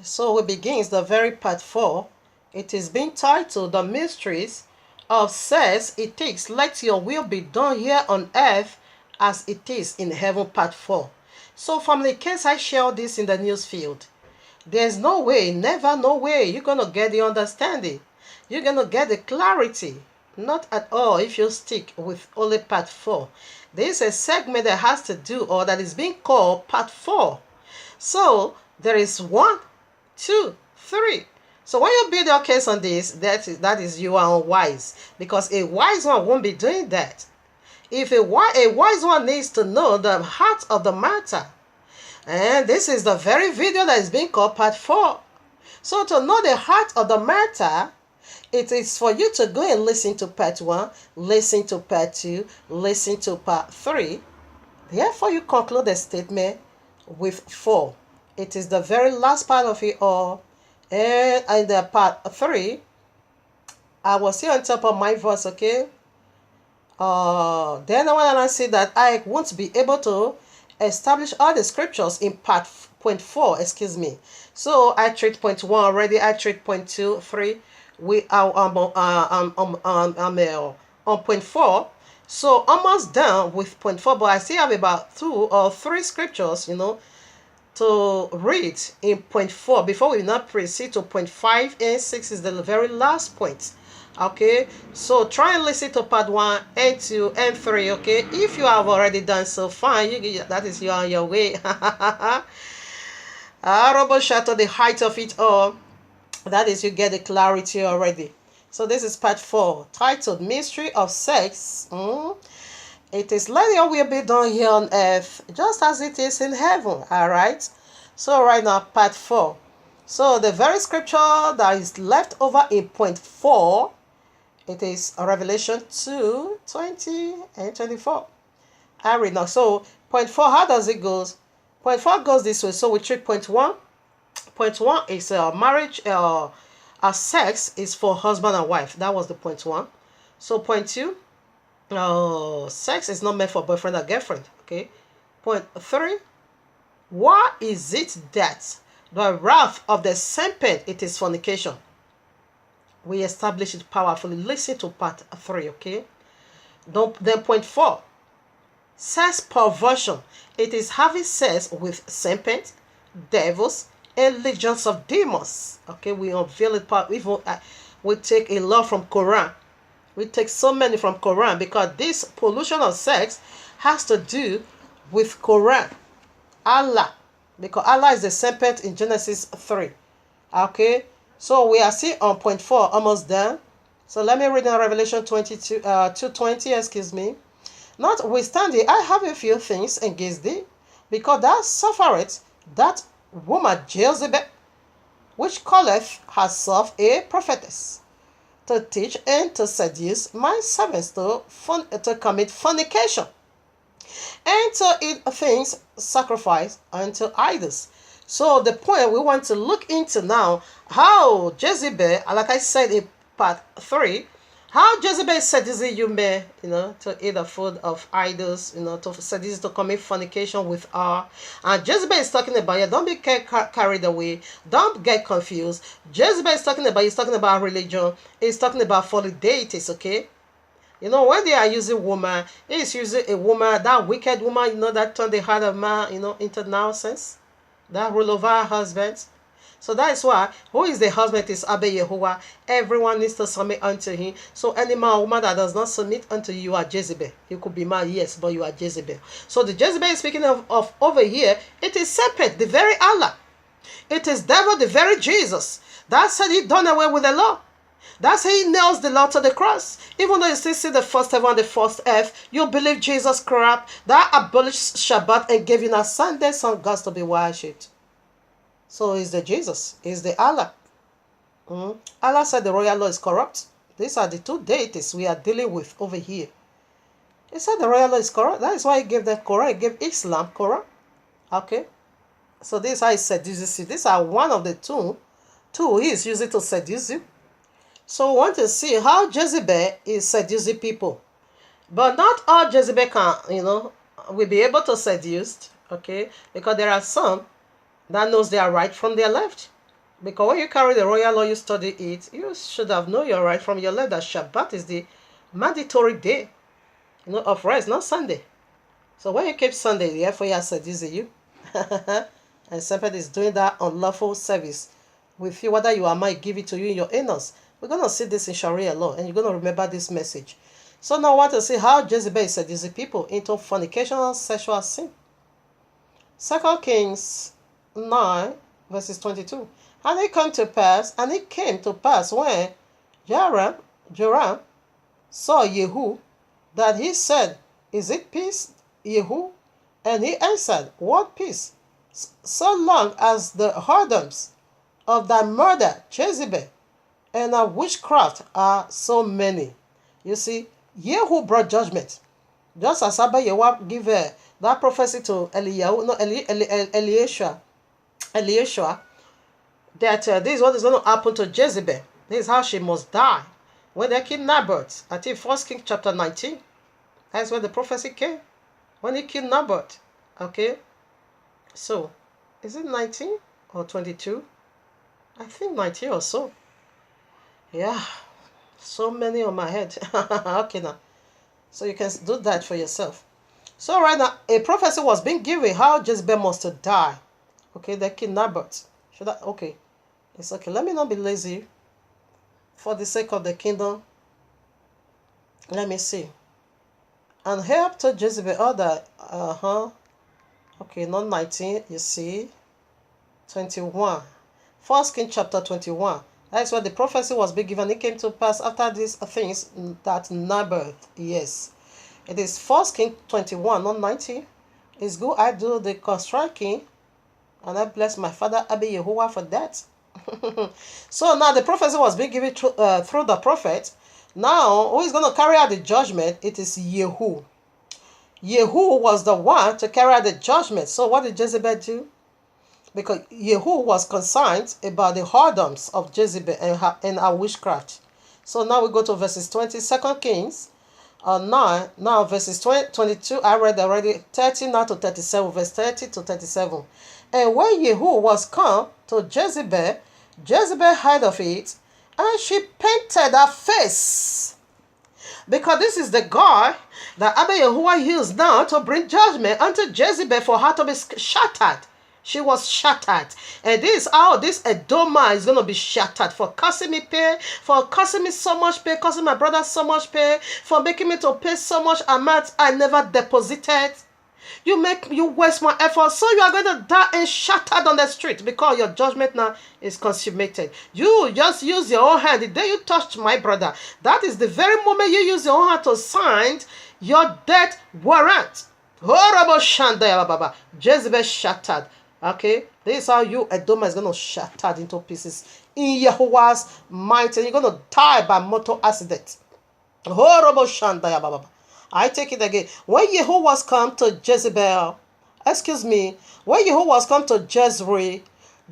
So we begins the very part 4. It is being titled The Mysteries of Says It Is Let Your Will Be Done Here on Earth as It Is in Heaven part 4. So family, in case I share this in the news field, there's no way, never no way you're going to get the understanding. You're going to get the clarity. Not at all if you stick with only part 4. There is a segment that has to do or that is being called part 4. So there is 1, 2, 3. So when you build your case on this, that is you are unwise, because a wise one won't be doing that. If a wise one needs to know the heart of the matter, and this is the very video that is being called part 4. So to know the heart of the matter, it is for you to go and listen to part 1, listen to part 2, listen to part 3. Therefore, you conclude the statement with 4. It is the very last part of it all. And in the part 3, I was here on top of my voice, okay? Then when I see that I won't be able to establish all the scriptures in part point 4, excuse me. So I treat point 1 already. I treat point 2, 3. We are on point 4. So almost done with point 4, but I still have about 2 or 3 scriptures, to read in point 4 before we now proceed to point 5 and 6 is the very last point. Okay, so try and listen to part 1 and 2 and 3. Okay, if you have already done so, fine, that is you on your way. Robo Shadow, the height of it all, that is you get the clarity already. So this is part 4, titled Mystery of Sex. It is let your will be done here on earth just as it is in heaven. All right, so right now part 4. So the very scripture that is left over in point 4, it is Revelation 2, 20 and 24. I read now. So point 4, how does it go? Point 4 goes this way. So we treat point 1. Point 1 is marriage, sex is for husband and wife. That was the point 1. So point 2, sex is not meant for boyfriend or girlfriend. Okay. Point 3, why is it that the wrath of the serpent, it is fornication? We establish it powerfully. Listen to part 3, okay? Then point 4, sex perversion. It is having sex with serpents, devils, and legions of demons. Okay, we unveil it. We take a lot from Quran. We take so many from Quran because this pollution of sex has to do with Quran. Allah, because Allah is the serpent in Genesis 3. Okay, so we are still on point 4, almost done. So let me read in Revelation 2:20, excuse me. Notwithstanding, I have a few things against thee, because thou sufferest that woman Jezebel, which calleth herself a prophetess, to teach and to seduce my servants to commit fornication, and to eat things sacrificed unto idols. So the point we want to look into now, how Jezebel, like I said in part 3, how Jezebel seduces you, may, to eat the food of idols, to seduce, to commit fornication with her. And Jezebel is talking about, don't be carried away. Don't get confused. Jezebel is talking about religion. It's talking about false deities, okay? When they are using woman, it's using a woman, that wicked woman, that turned the heart of man, into nonsense. That rule over her husband. So that is why, who is the husband is Abba Yehovah. Everyone needs to submit unto him. So any man or woman that does not submit unto you are Jezebel. You could be man, yes, but you are Jezebel. So the Jezebel is speaking of over here, it is serpent, the very Allah. It is devil, the very Jesus. That said he done away with the law. That's how he nails the law to the cross. Even though you still see the first heaven and the first earth, you believe Jesus corrupt, that abolished Shabbat and gave you a Sunday son gods to be worshipped. So is the Jesus, is the Allah. Allah said the royal law is corrupt. These are the two deities we are dealing with over here. He said the royal law is corrupt. That is why he gave the Quran, he gave Islam Quran. Okay. So this is how he seduces you. These are one of the two he is using to seduce you. So we want to see how Jezebel is seducing people. But not all Jezebel can, will be able to seduce. Okay. Because there are some that knows their right from their left. Because when you carry the royal law, you study it, you should have known your right from your left. That Shabbat is the mandatory day, of rest, not Sunday. So when you keep Sunday, therefore you are seducing you. And somebody is doing that unlawful service with you, whether you are might give it to you in your anus. We're going to see this in Sharia law, and you're going to remember this message. So now I want to see how Jezebel is seducing people into fornication and sexual sin. 2 Kings 9, verses 22. And it came to pass when Joram saw Yehu, that he said, Is it peace, Yehu? And he answered, What peace? So long as the whoredoms of thy murder, Jezebel, and her witchcraft are so many. You see, Yehu brought judgment. Just as Abba Yehu gave that prophecy to Eliashua, that this is what is going to happen to Jezebel. This is how she must die. When they killed Naboth, I think 1 Kings chapter 19, that's where the prophecy came. When he killed Naboth. Okay? So, is it 19 or 22? I think 19 or so. Yeah. So many on my head. Okay now. So you can do that for yourself. So right now, a prophecy was being given how Jezebel must die. Okay, they killed Naboth. Okay. It's okay. Let me not be lazy. For the sake of the kingdom. Let me see. And help to Jezebel other. Okay, not 19. You see. 21. 1 Kings chapter 21. That's where the prophecy was being given. It came to pass after these things that Naboth. Yes. It is 1 Kings 21, not 19. It's good I do the striking. And I bless my father Abi Yehovah for that. So now the prophecy was being given through the prophet. Now, who is going to carry out the judgment? It is Yehu. Yehu was the one to carry out the judgment. So what did Jezebel do? Because Yehu was concerned about the whoredoms of Jezebel and her witchcraft. So now we go to verses 20, 2 Kings 9. Now verses 22, I read already, 30 now to 37, verse 30 to 37. And when Yehu was come to Jezebel, Jezebel heard of it, and she painted her face. Because this is the God that Abba Yehovah used now to bring judgment unto Jezebel for her to be shattered. She was shattered. And this is how this Edoma is going to be shattered. For causing me pain, for causing me so much pain, causing my brother so much pain, for making me to pay so much amount I never deposited. You waste my effort, so you are going to die and shattered on the street because your judgment now is consummated. You just use your own hand. The day you touched my brother, that is the very moment you use your own hand to sign your death warrant. Horrible Shandaya Baba. Jezebel shattered. Okay, this is how you Edoma is going to shattered into pieces in Yehovah's might, and you're going to die by motor accident. Horrible Shandaya Baba. I take it again. When Yehovah was come to Jezebel, when Yehovah was come to Jezreel,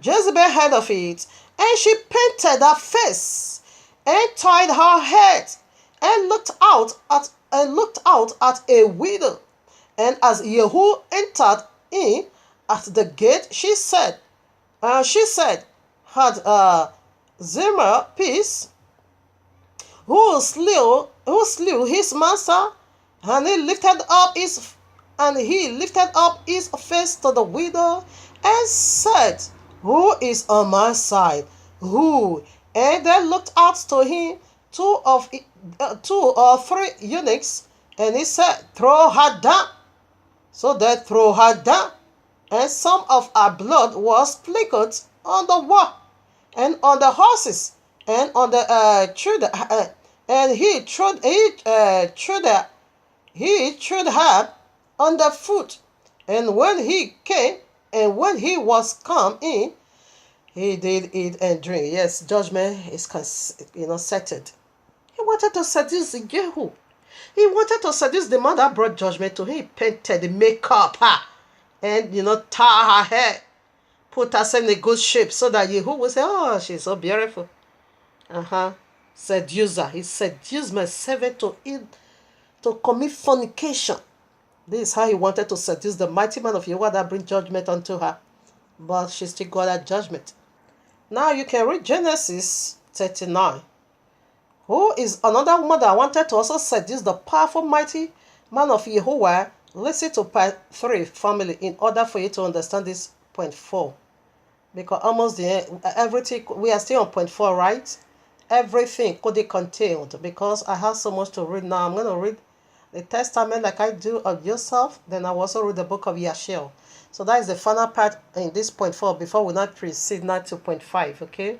Jezebel heard of it, and she painted her face, and tied her head, and looked out at a window. And as Yehu entered in at the gate, she said, had Zimmer peace, who slew his master, and he lifted up his face to the window and said, Who is on my side? Who? And they looked out to him, two or three eunuchs, and he said, Throw her down. So they threw her down, and some of her blood was sprinkled on the wall, and on the horses, and on the children, and he trod her under foot. And when he was come in, he did eat and drink. Yes, judgment is settled. He wanted to seduce Jehu. He wanted to seduce the man that brought judgment to him. He painted the makeup and tie her hair, put herself in a good shape so that Yehu will say, Oh, she's so beautiful. Seducer. He seduced my servant to commit fornication. This is how he wanted to seduce the mighty man of Yehovah that bring judgment unto her. but she still got that judgment. Now you can read Genesis 39. Who is another woman that wanted to also seduce the powerful, mighty man of Yehovah? Listen to part 3, family, in order for you to understand this point 4. Because almost everything, we are still on point 4, right? Everything could be contained, because I have so much to read now. I'm going to read the Testament like I do of Joseph. Then I will also read the book of Yashiel. So that is the final part in this point 4 before we not proceed now to point 5, okay?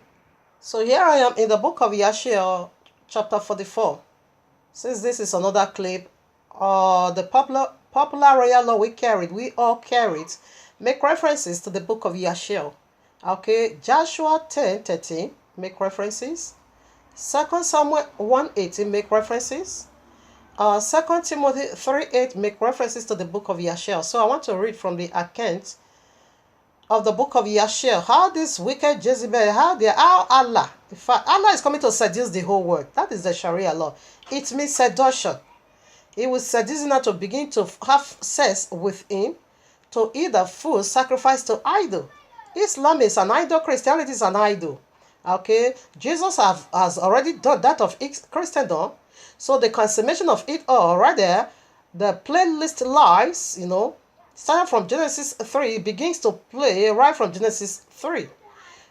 So here I am in the book of Yashiel, chapter 44. Since this is another clip, the popular royal law we all carried, make references to the book of Yashiel. Okay, Joshua 10:13 make references. 2 Samuel 1:18 make references. 2 Timothy 3:8 make references to the book of Yashiel. So I want to read from the account of the book of Yashiel, how this wicked Jezebel, how Allah, in fact, Allah is coming to seduce the whole world. That is the Sharia law. It means seduction. He will seduce her to begin to have sex with him, to eat the food sacrificed to idol. Islam is an idol, Christianity is an idol. Okay, Jesus has already done that of Christendom. So the consummation of it all, right there, the playlist lies, starting from Genesis 3, begins to play right from Genesis 3.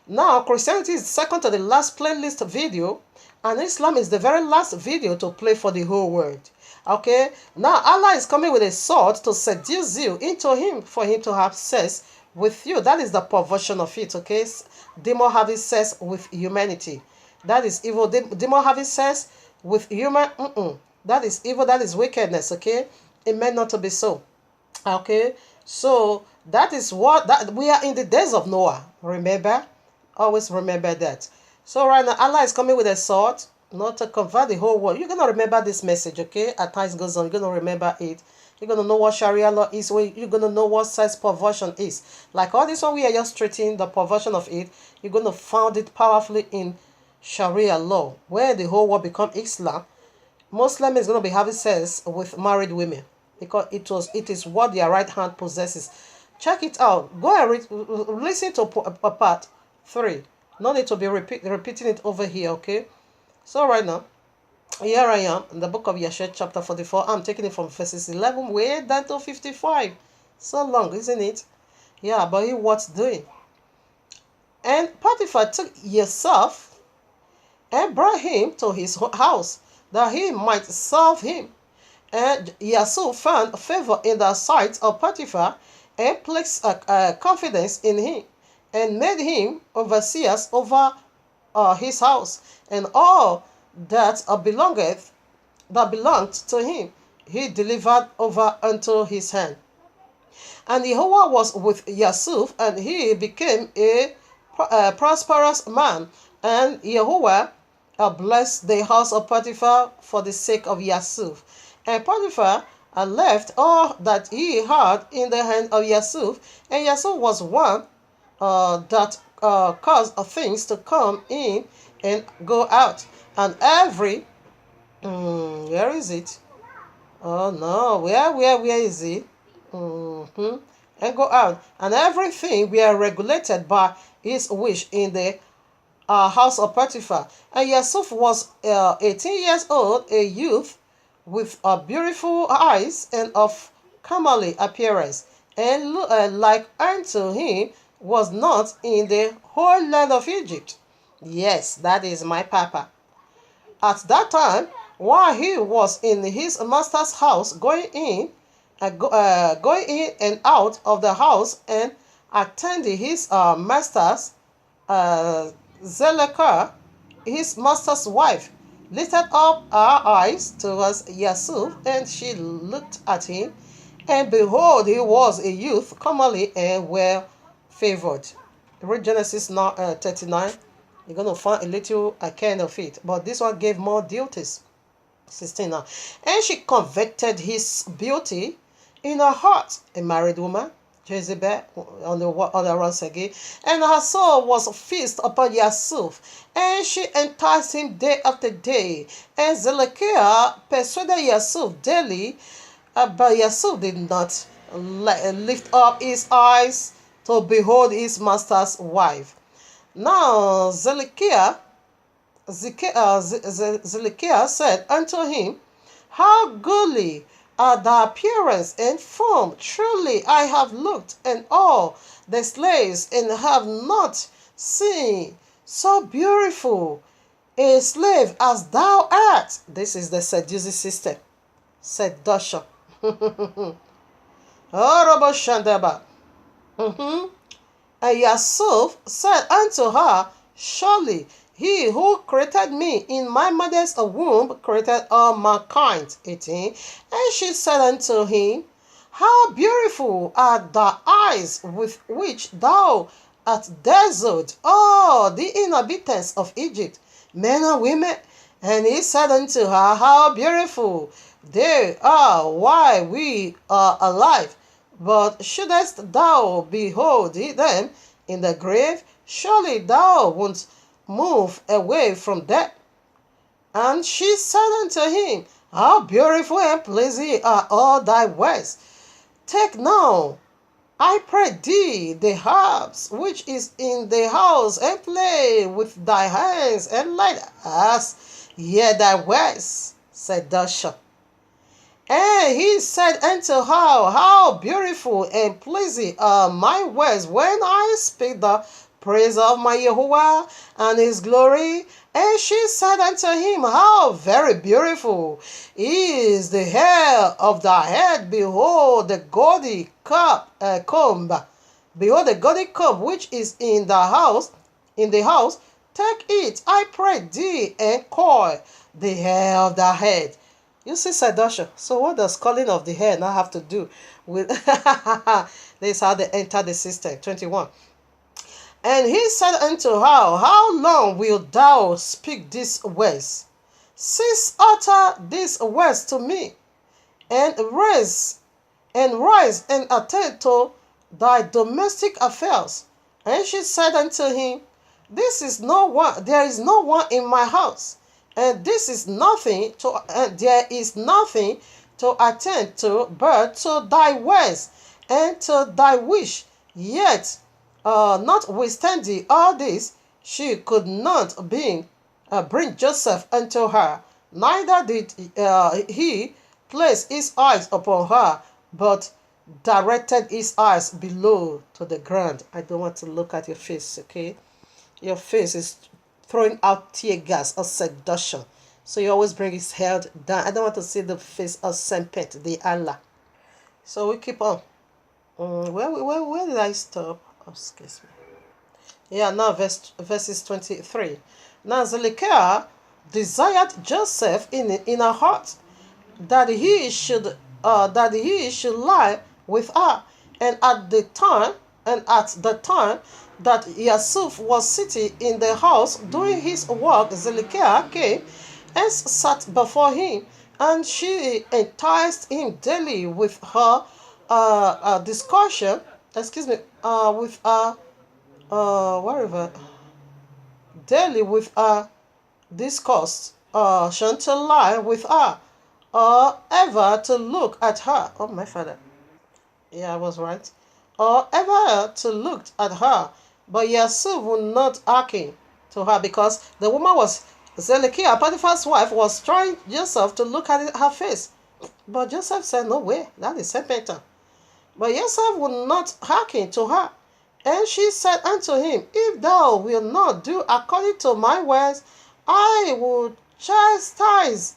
Now, Christianity is second to the last playlist video, and Islam is the very last video to play for the whole world. Okay, now Allah is coming with a sword to seduce you into him, for him to have sex with you. That is the perversion of it, okay? Demon having sex with humanity. That is evil. Demon having sex with human, that is evil, that is wickedness, okay? It meant not to be so. Okay, so that is that we are in the days of Noah. Remember, always remember that. So right now, Allah is coming with a sword, not to convert the whole world. You're gonna remember this message, okay? As time goes on, you're gonna remember it. You're gonna know what Sharia law is. You're gonna know what sex perversion is. Like all this one, we are just treating the perversion of it. You're gonna found it powerfully in Sharia law, where the whole world become Islam. Muslim is gonna be having sex with married women, because it is what their right hand possesses. Check it out. Go and listen to part 3. No need to be repeating it over here, okay? So right now, here I am in the book of Yashiel, chapter 44. I'm taking it from verses 11 way down to 55. So long, isn't it? Yeah, but he what's doing? And Potiphar took Yosef and brought him to his house, that he might serve him. And Yasuf found favor in the sight of Potiphar, and placed confidence in him, and made him overseers over his house, and all that belonged to him, he delivered over unto his hand. And Jehovah was with Yasuf, and he became a prosperous man. And Jehovah blessed the house of Potiphar for the sake of Yasuf. And Potiphar left all that he had in the hand of Yasuf, and Yasuf was one that caused things to come in and go out. And every where is it? Oh no, where is it? And go out. And everything were regulated by his wish in the house of Potiphar. And Yasuf was 18 years old, a youth with beautiful eyes and of comely appearance, and like unto him was not in the whole land of Egypt. Yes, that is my papa. At that time, while he was in his master's house, going in and out of the house, and attending his master's, Zelekah, his master's wife, lifted up her eyes towards Yasuf, and she looked at him, and behold, he was a youth, comely and well favored. Read Genesis 39. You're going to find a little account of it, but this one gave more duties. 16 now. And she coveted his beauty in her heart, a married woman, Jezebel, on the other once again, and her soul was fixed upon Yasuf, and she enticed him day after day. And Zedekiah persuaded Yasuf daily, but Yasuf did not lift up his eyes to behold his master's wife. Now Zedekiah said unto him, how goodly are thy appearance and form! Truly I have looked, and all the slaves, and have not seen so beautiful a slave as thou art. This is the seducing system. Seduction. Oh, Robo Shandaba. And Yusuf said unto her, surely he who created me in my mother's womb created all mankind. 18. And she said unto him, how beautiful are the eyes with which thou art dazzled, all the inhabitants of Egypt, men and women. And he said unto her, how beautiful they are while we are alive. But shouldest thou behold them in the grave, surely thou won't move away from death. And she said unto him, how beautiful and pleasing are all thy ways. Take now, I pray thee, the harps which is in the house, and play with thy hands, and let us hear thy ways, said Dasha. And he said unto her, how beautiful and pleasing are my words when I speak the praise of my Yehovah and his glory. And she said unto him, how very beautiful is the hair of thy head. Behold the gaudy comb. Behold the gaudy comb which is in the house. Take it, I pray thee, and coil the hair of thy head. You see seduction. So what does calling of the hair now have to do with this is how they enter the system? 21. And he said unto her, how long wilt thou speak these words? Cease utter these words to me, and rise and attend to thy domestic affairs. And she said unto him, there is no one in my house, and there is nothing to attend to but to thy words and to thy wish. Yet, notwithstanding all this, she could not bring Joseph unto her, neither did he place his eyes upon her, but directed his eyes below to the ground. I don't want to look at your face, okay? Your face is throwing out tear gas or seduction. So you always bring his head down. I don't want to see the face of Sempet, the Allah. So we keep on. Where did I stop? Oh, excuse me. Yeah, now verses 23. Now Zedekiah desired Joseph in her heart that he should lie with her, and at the time that Yusuf was sitting in the house doing his work, Zedekiah came and sat before him, and she enticed him daily with her discussion. With whatever, daily with discourse, chantilly with her, or ever to look at her. Oh, my father. Yeah, I was right. Or ever to look at her. But Yusuf would not hearken to her, because the woman was Zedekiah, Potiphar's wife, was trying Joseph to look at her face. But Joseph said, no way, that is Sempeta. But Joseph would not hearken to her. And she said unto him, if thou wilt not do according to my words, I will chastise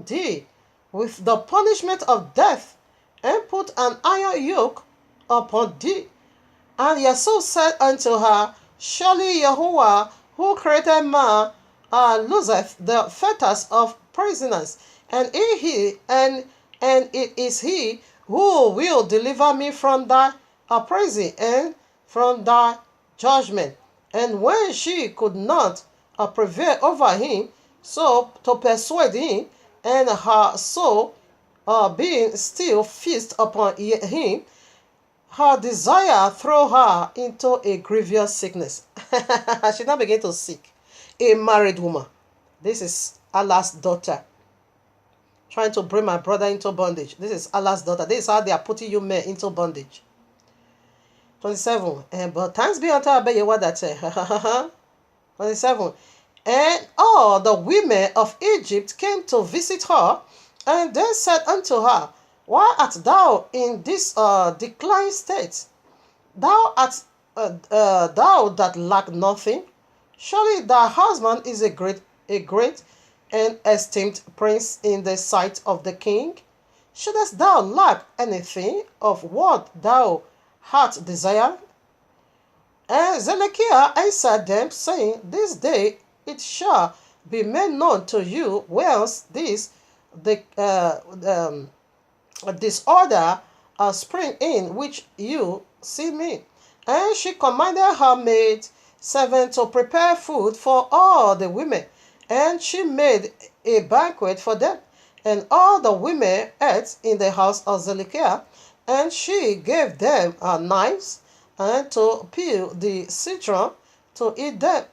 thee with the punishment of death, and put an iron yoke upon thee. And Yusuf said unto her, surely Yehovah, who created man, loseth the fetters of prisoners, and it is he who will deliver me from thy prison and from thy judgment. And when she could not prevail over him, so to persuade him, and her soul being still fixed upon him, her desire threw her into a grievous sickness. She now began to seek a married woman. This is Allah's daughter, trying to bring my brother into bondage. This is Allah's daughter. This is how they are putting you men into bondage. 27. But thanks be unto Abayewa that 27. And all the women of Egypt came to visit her, and they said unto her, why art thou in this declined state? Thou that lack nothing. Surely thy husband is a great and esteemed prince in the sight of the king. Shouldest thou lack anything of what thou heart desire? And Zedekiah answered them, saying, this day it shall be made known to you whence the disorder spring in which you see me. And she commanded her maid servant to prepare food for all the women, and she made a banquet for them. And all the women ate in the house of Zedekiah, and she gave them knives and to peel the citron to eat them,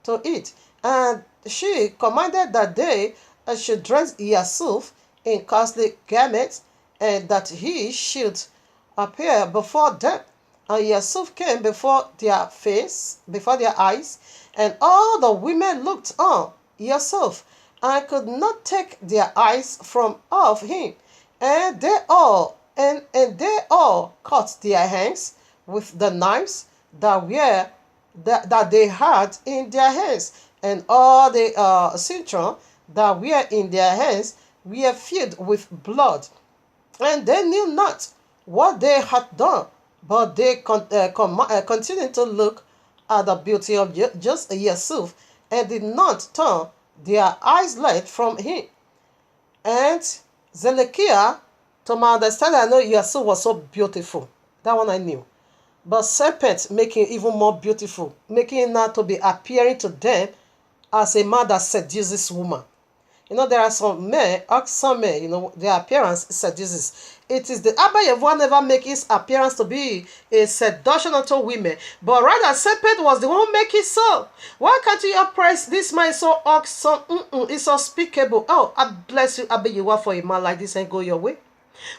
to eat. And she commanded that they should dress Yusuf in costly garments, and that he should appear before them. And Yusuf came before their eyes, and all the women looked on Yusuf, and could not take their eyes from off him. And they all cut their hands with the knives that they had in their hands, and all the citron that were in their hands were filled with blood. And they knew not what they had done, but they continued to look at the beauty of just Yusuf, and did not turn their eyes light from him. And Zedekiah, to my understanding, I know Yusuf was so beautiful. That one I knew. But serpent making even more beautiful, making her to be appearing to them as a man that seduces woman. There are some men, their appearance seduces. It is the Abba Yehovah never make his appearance to be a seduction unto women, but rather serpent was the one who make it so. Why can't you oppress this man so awesome? It's unspeakable. Oh, I bless you, Abba Yehovah, for a man like this and go your way.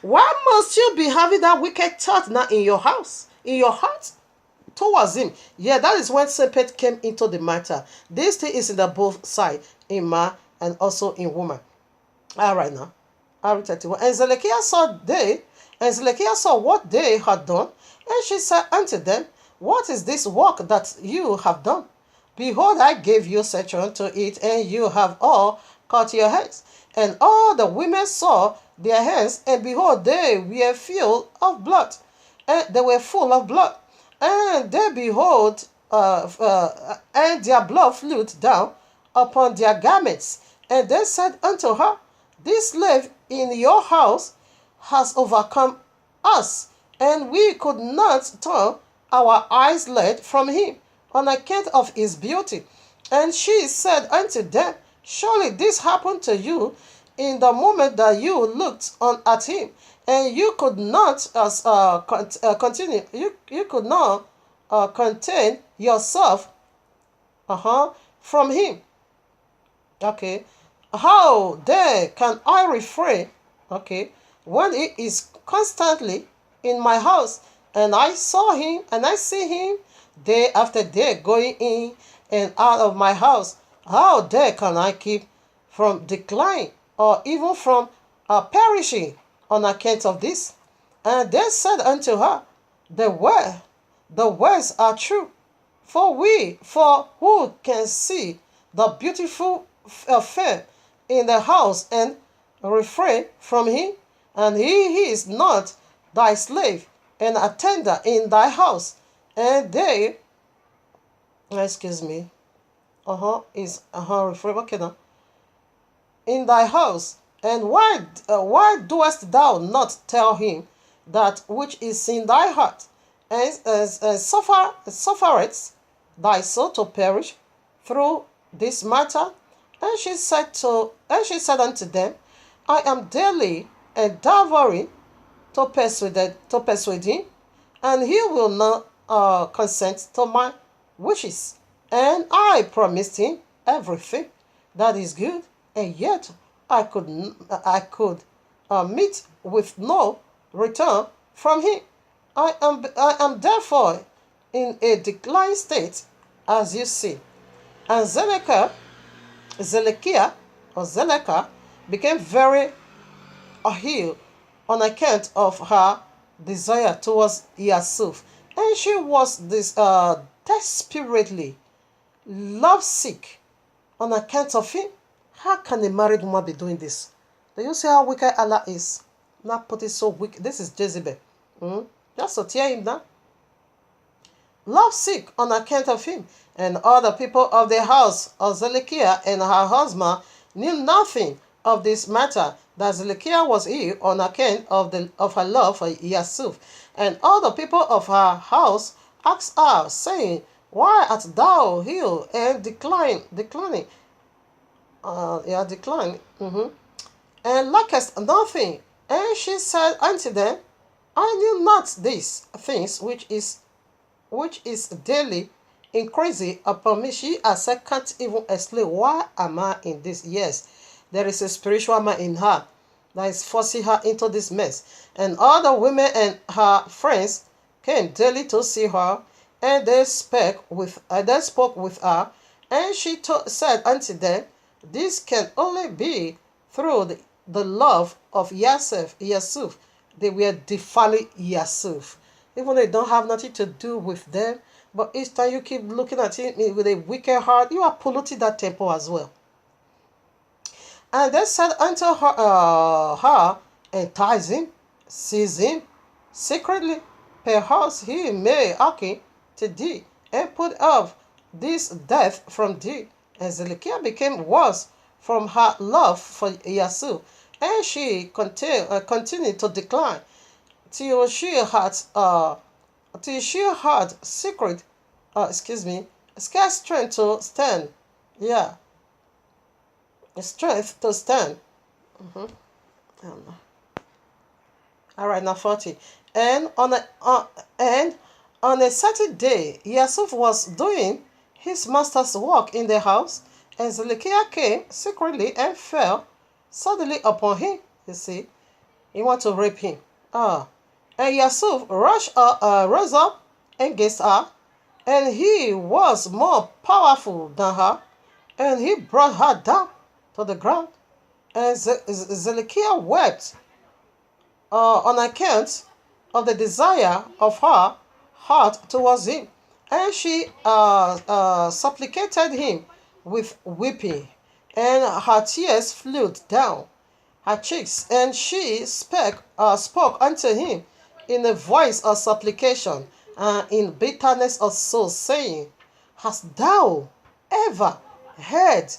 Why must you be having that wicked thought now in your house, in your heart? Towards him. Yeah, that is when serpent came into the matter. This thing is in the both side, in man and also in woman. All right now. All 31. And Zedekiah saw what they had done, and she said unto them, what is this work that you have done? Behold, I gave you citron to eat, and you have all cut your hands. And all the women saw their hands, and behold, they were filled of blood. And they were full of blood. And they behold, and their blood flowed down upon their garments. And they said unto her, this slave in your house has overcome us, and we could not turn our eyes led from him on account of his beauty. And she said unto them, surely this happened to you in the moment that you looked on at him, and you could not continue. You could not contain yourself from him. Okay. How then can I refrain? Okay. When he is constantly in my house, and I see him day after day going in and out of my house, how dare can I keep from decline or even from perishing on account of this? And they said unto her, the words are true. For who can see the beautiful fair in the house and refrain from him? And he is not thy slave and attender in thy house. And they, refrain, okay now, in thy house. And why doest thou not tell him that which is in thy heart, and sufferest thy soul to perish through this matter? And she said unto them, I am daily endeavoring to persuade him, and he will not consent to my wishes. And I promised him everything that is good, and yet I could meet with no return from him. I am therefore in a declined state, as you see. And Zedekiah or Zedekiah became very ill on account of her desire towards Yasuf, and she was desperately lovesick on account of him. How can a married woman be doing this? Do you see how wicked Allah is? Not put it so wicked. This is Jezebel. Just to tear him down. Lovesick on account of him. And all the people of the house of Zedekiah and her husband knew nothing of this matter, that Zedekiah was ill on account of her love for Yasuf. And all the people of her house asked her, saying, Why art thou ill and declining? And lackest nothing. And she said unto them, I knew not these things which is daily increasing upon me. She herself can't even explain why am I in this. Yes, there is a spiritual man in her that is forcing her into this mess. And all the women and her friends came daily to see her, and they spoke with her, and she said unto them, This can only be through the love of Yasuf. They were defiling Yasuf. Even though they don't have nothing to do with them, but each time you keep looking at him with a wicked heart, you are polluting that temple as well. And they said unto her, entice him, seize him, secretly, perhaps he may hearken to thee, and put off this death from thee. And Zedekiah became worse from her love for Yasuf, and she continued to decline till she had scarce strength to stand. Yeah, strength to stand. All right, now 40. And on a certain day, Yasuf was doing his master's work in the house, and Zedekiah came secretly and fell suddenly upon him. You see, he wanted to rape him. And Yasuf rose up against her, and he was more powerful than her, and he brought her down to the ground. And Zedekiah wept on account of the desire of her heart towards him, and she supplicated him with weeping, and her tears flowed down her cheeks, and she spoke unto him in a voice of supplication and in bitterness of soul, saying, Hast thou ever had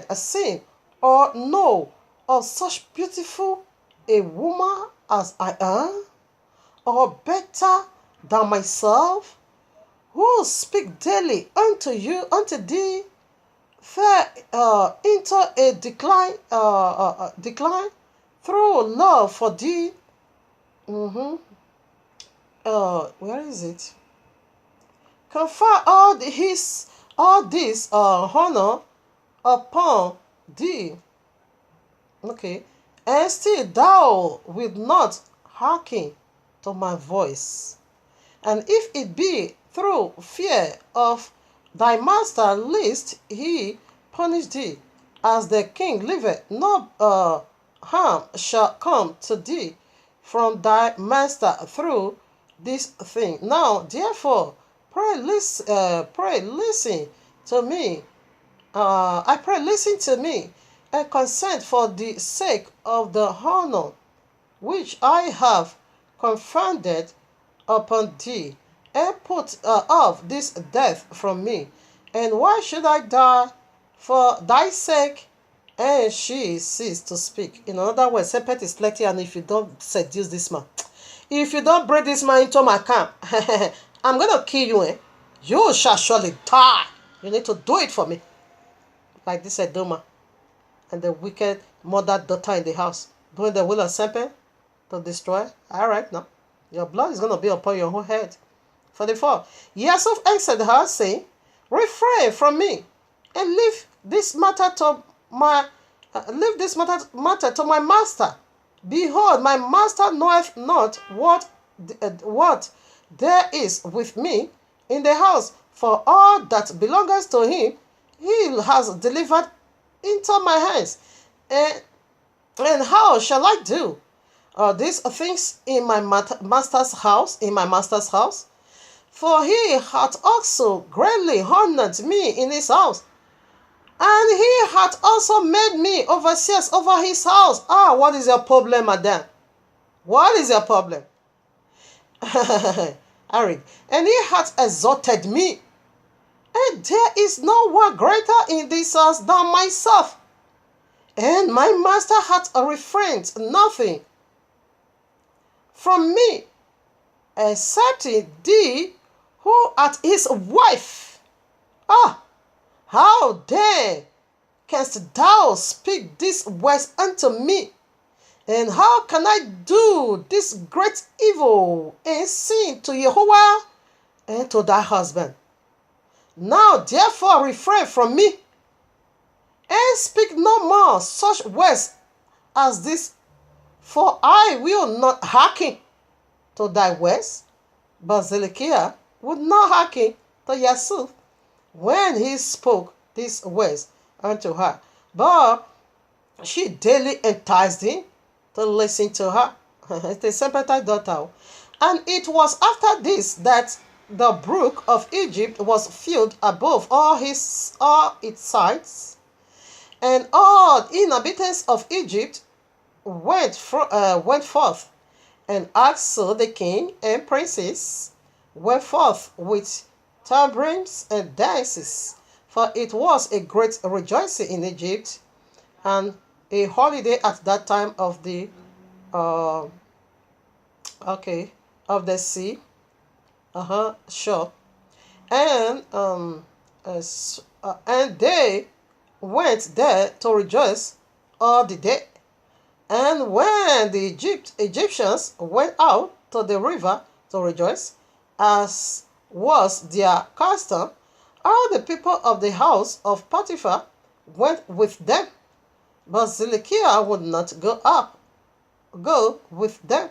a sin, or know of such beautiful a woman as I am, or better than myself, who speak daily unto thee, fell into a decline through love for thee. Where is it? Confer all this honor upon thee. Okay. And still thou wilt not hearken to my voice. And if it be through fear of thy master, lest he punish thee, as the king liveth, no harm shall come to thee from thy master through this thing. Now, therefore, pray listen to me. I pray listen to me, and consent for the sake of the honor which I have confounded upon thee, and put off this death from me. And why should I die for thy sake? And she ceased to speak. In other words, serpent is plenty, and if you don't seduce this man, if you don't bring this man into my camp, I'm going to kill you. You shall surely die. You need to do it for me. Like this Edoma and the wicked mother-daughter in the house, doing the will of serpent to destroy. All right, now, your blood is going to be upon your whole head. 44. Yasuf answered her, saying, Refrain from me, and leave this matter to my master. Behold, my master knoweth not what there is with me in the house, for all that belongeth to him he has delivered into my hands. And how shall I do these things in my master's house, in my master's house? For he hath also greatly honored me in his house, and he hath also made me overseers over his house. Ah, what is your problem, madam? What is your problem? Harry, and he hath exalted me, and there is no one greater in this house than myself. And my master hath refrained nothing from me, excepting thee, who art his wife. Ah, how then canst thou speak these words unto me? And how can I do this great evil and sin to Jehovah and to thy husband? Now therefore refrain from me, and speak no more such words as this, for I will not hearken to thy words. But Zedekiah would not hearken to Yasuf when he spoke these words unto her, but she daily enticed him to listen to her. It's a sympathetic daughter. And it was after this that the brook of Egypt was filled above all its sides, and all inhabitants of Egypt went forth, and also the king and princes went forth with tabrins and dances, for it was a great rejoicing in Egypt, and a holiday at that time of the of the sea. Sure. And and they went there to rejoice all the day. And when the Egyptians went out to the river to rejoice, as was their custom, all the people of the house of Potiphar went with them. But Zedekiah would not go with them,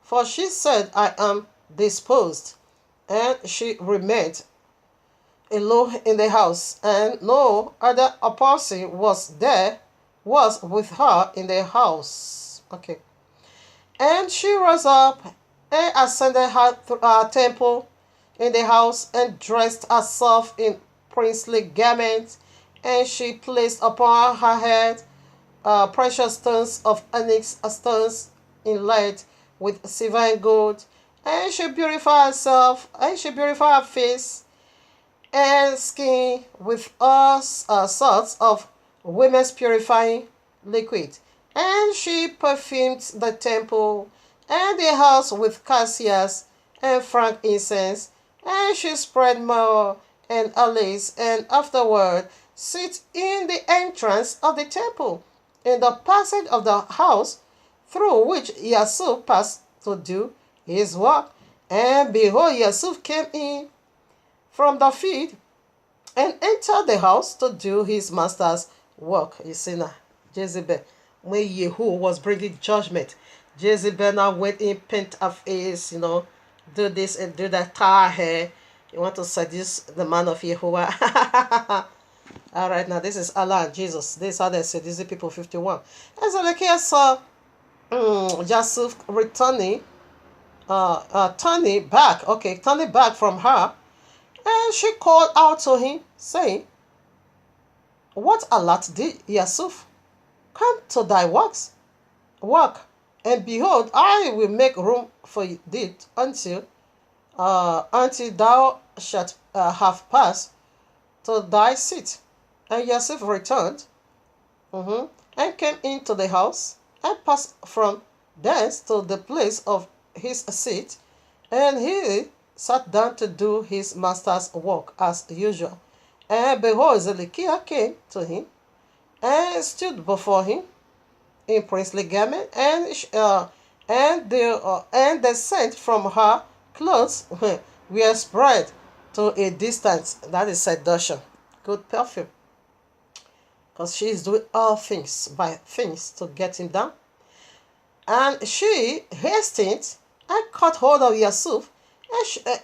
for she said, I am disposed. And she remained alone in the house, and no other person was with her in the house. Okay. And she rose up and ascended her temple in the house, and dressed herself in princely garments, and she placed upon her head precious stones of onyx, stones inlaid with silver and gold, and she beautified herself, and she beautified her face and skin with all sorts of women's purifying liquid. And she perfumed the temple and the house with cassias and frankincense, and she spread myrrh and aloes, and afterward sit in the entrance of the temple, in the passage of the house through which Yasuf passed to do his work. And behold, Yasuf came in from the field and entered the house to do his master's work. You see now, Jezebel, when Yehu was bringing judgment, Jezebel now went in, paint her face, do this and do that, tie her hair. You want to seduce the man of Yehovah. All right, now this is Allah and Jesus. This is how they seduce the people. 51. And Zedekiah saw Yasuf returning, turning back from her, and she called out to him, saying, What allot thee, Yasuf? Come to thy work, and behold, I will make room for thee until thou shalt have passed to thy seat. And Yasuf returned, and came into the house, and passed from thence to the place of his seat, and he sat down to do his master's work as usual. And behold, Zedekiah came to him, and stood before him in princely garment, and the scent from her clothes were spread to a distance. That is seduction. Good perfume. Because she is doing all things by things to get him down. And she hastened and caught hold of Yusuf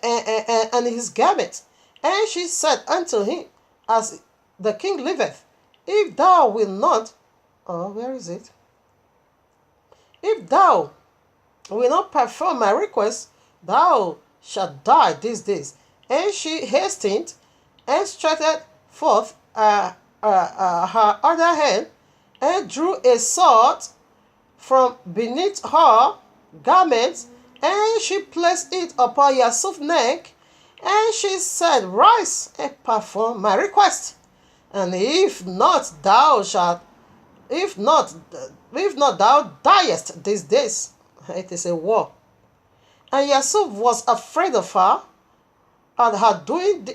and his garment. And she said unto him, As the king liveth, if thou wilt not, where is it? If thou wilt not perform my request, thou shalt die these days. And she hastened and stretched forth her other hand and drew a sword from beneath her garment, and she placed it upon Yusuf's neck, and she said, Rise and perform my request, and if not thou diest these days. It is a war. And Yusuf was afraid of her, at her doing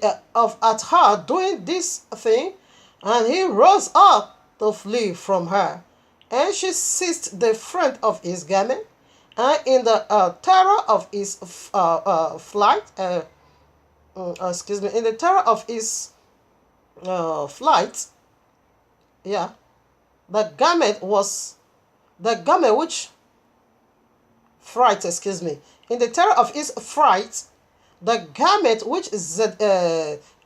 this thing, and he rose up to flee from her. And she seized the front of his garment, and in the terror of his flight, in the terror of his flight, yeah, the garment which fright, in the terror of his fright, the garment which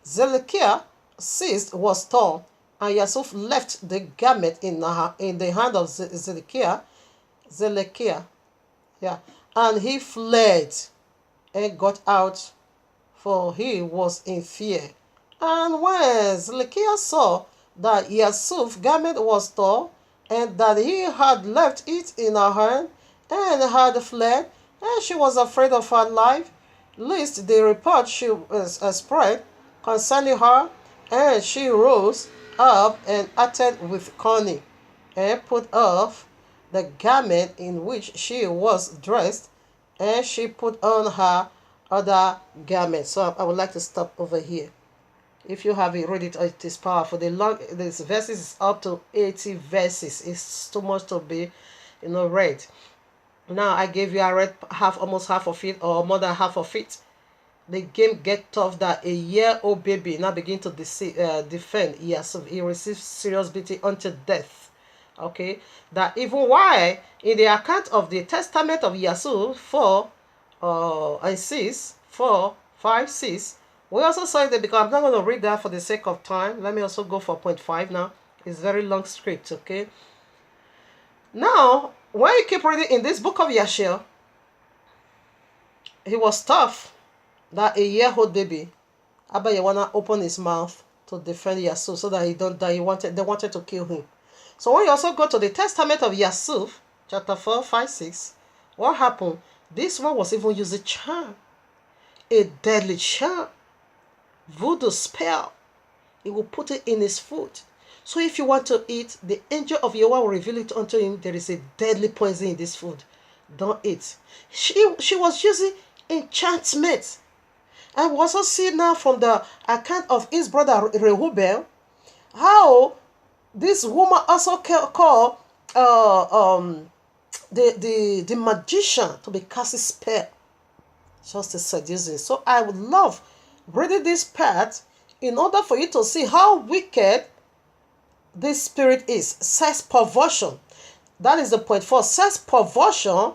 Zedekiah seized was torn, and Yusuf left the garment in the hand of Zedekiah, yeah, and he fled and got out, for he was in fear. And when Zedekiah saw that Yusuf's garment was torn, and that he had left it in her hand, and had fled, and she was afraid of her life, lest the report should spread concerning her, and she rose up and acted with cunning, and put off the garment in which she was dressed, and she put on her other garment. So I would like to stop over here. If you have it, read it. It is powerful. This verses is up to 80 verses. It's too much to be, read. Now I gave you, I read almost half of it, or more than half of it. The game get tough that a year-old baby now begin to defend. Yes, so he receives serious beating until death. Okay, that even while in the account of the testament of Yusuf 4 and 6, 4, 5, 6, we also saw it there, because I'm not going to read that for the sake of time. Let me also go for point 5 now. It's very long script, okay? Now, when you keep reading in this book of Yashil, he was tough. That a year-old baby, Abba Yawana opened his mouth to defend Yusuf so that he don't die. They wanted to kill him. So when you also go to the testament of Yusuf, chapter 4, 5, 6, what happened? This one was even using charm, a deadly charm, voodoo spell. He will put it in his food. So if you want to eat, the angel of Yahweh will reveal it unto him. There is a deadly poison in this food. Don't eat. She was using enchantment. And we also see now from the account of his brother Rehoboam, how this woman also called the magician to be casting spell, just to seduce him. So I would love reading this part in order for you to see how wicked this spirit is. Sex perversion. That is the point 4. Sex perversion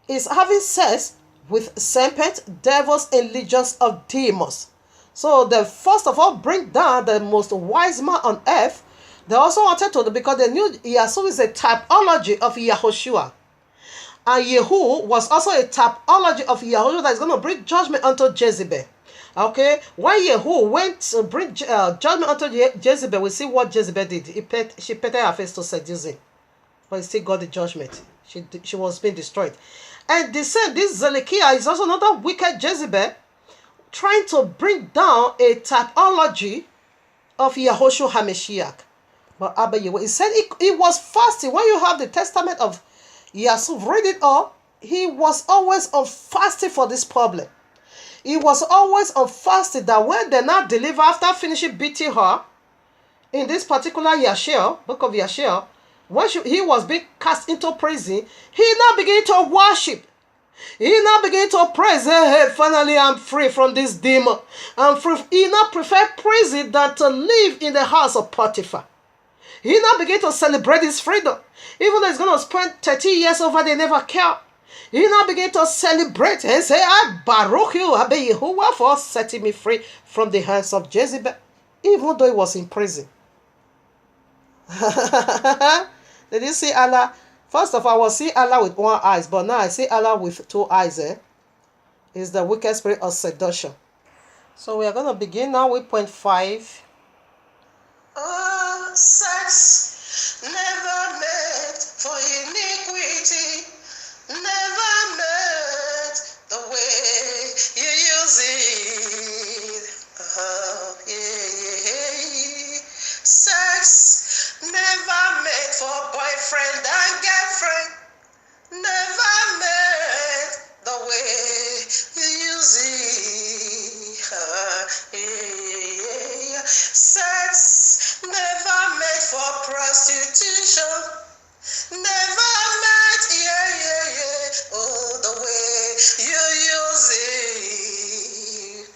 is having sex with serpents, devils, and legions of demons. So they first of all bring down the most wise man on earth. They also wanted to, because they knew Yahshua is a typology of Yahushua. And Yehu was also a typology of Yahushua that is going to bring judgment unto Jezebel. Okay, when Yehu went to bring judgment unto Jezebel, we see what Jezebel did. She painted her face to seduce him, but he still got the judgment. She was being destroyed. And this Zedekiah is also another wicked Jezebel, trying to bring down a typology of Yahushua HaMashiach. But Abba Yahweh, he said he was fasting. When you have the testament of Yusuf, read it all. He was always on fasting for this problem. He was always on fasting, that when they now deliver, after finishing beating her, in this particular Yashil, book of Yashil, when he was being cast into prison, he now began to worship. He now began to praise. Hey, finally I'm free from this demon. I'm free. He now preferred prison than to live in the house of Potiphar. He now begin to celebrate his freedom. Even though he's going to spend 30 years over, they never care. He now begin to celebrate and say, I Baruch you, Abba Yehovah, for setting me free from the hands of Jezebel, even though he was in prison. Did you see Allah? First of all, I was seeing Allah with one eye, but now I see Allah with two eyes. It's the wicked spirit of seduction. So we are going to begin now with point 5. Sex never meant for iniquity, never meant the way you use it. Sex never meant for boyfriend and girlfriend, never meant the way you use it. Sex never meant for prostitution, never meant, the way you use it.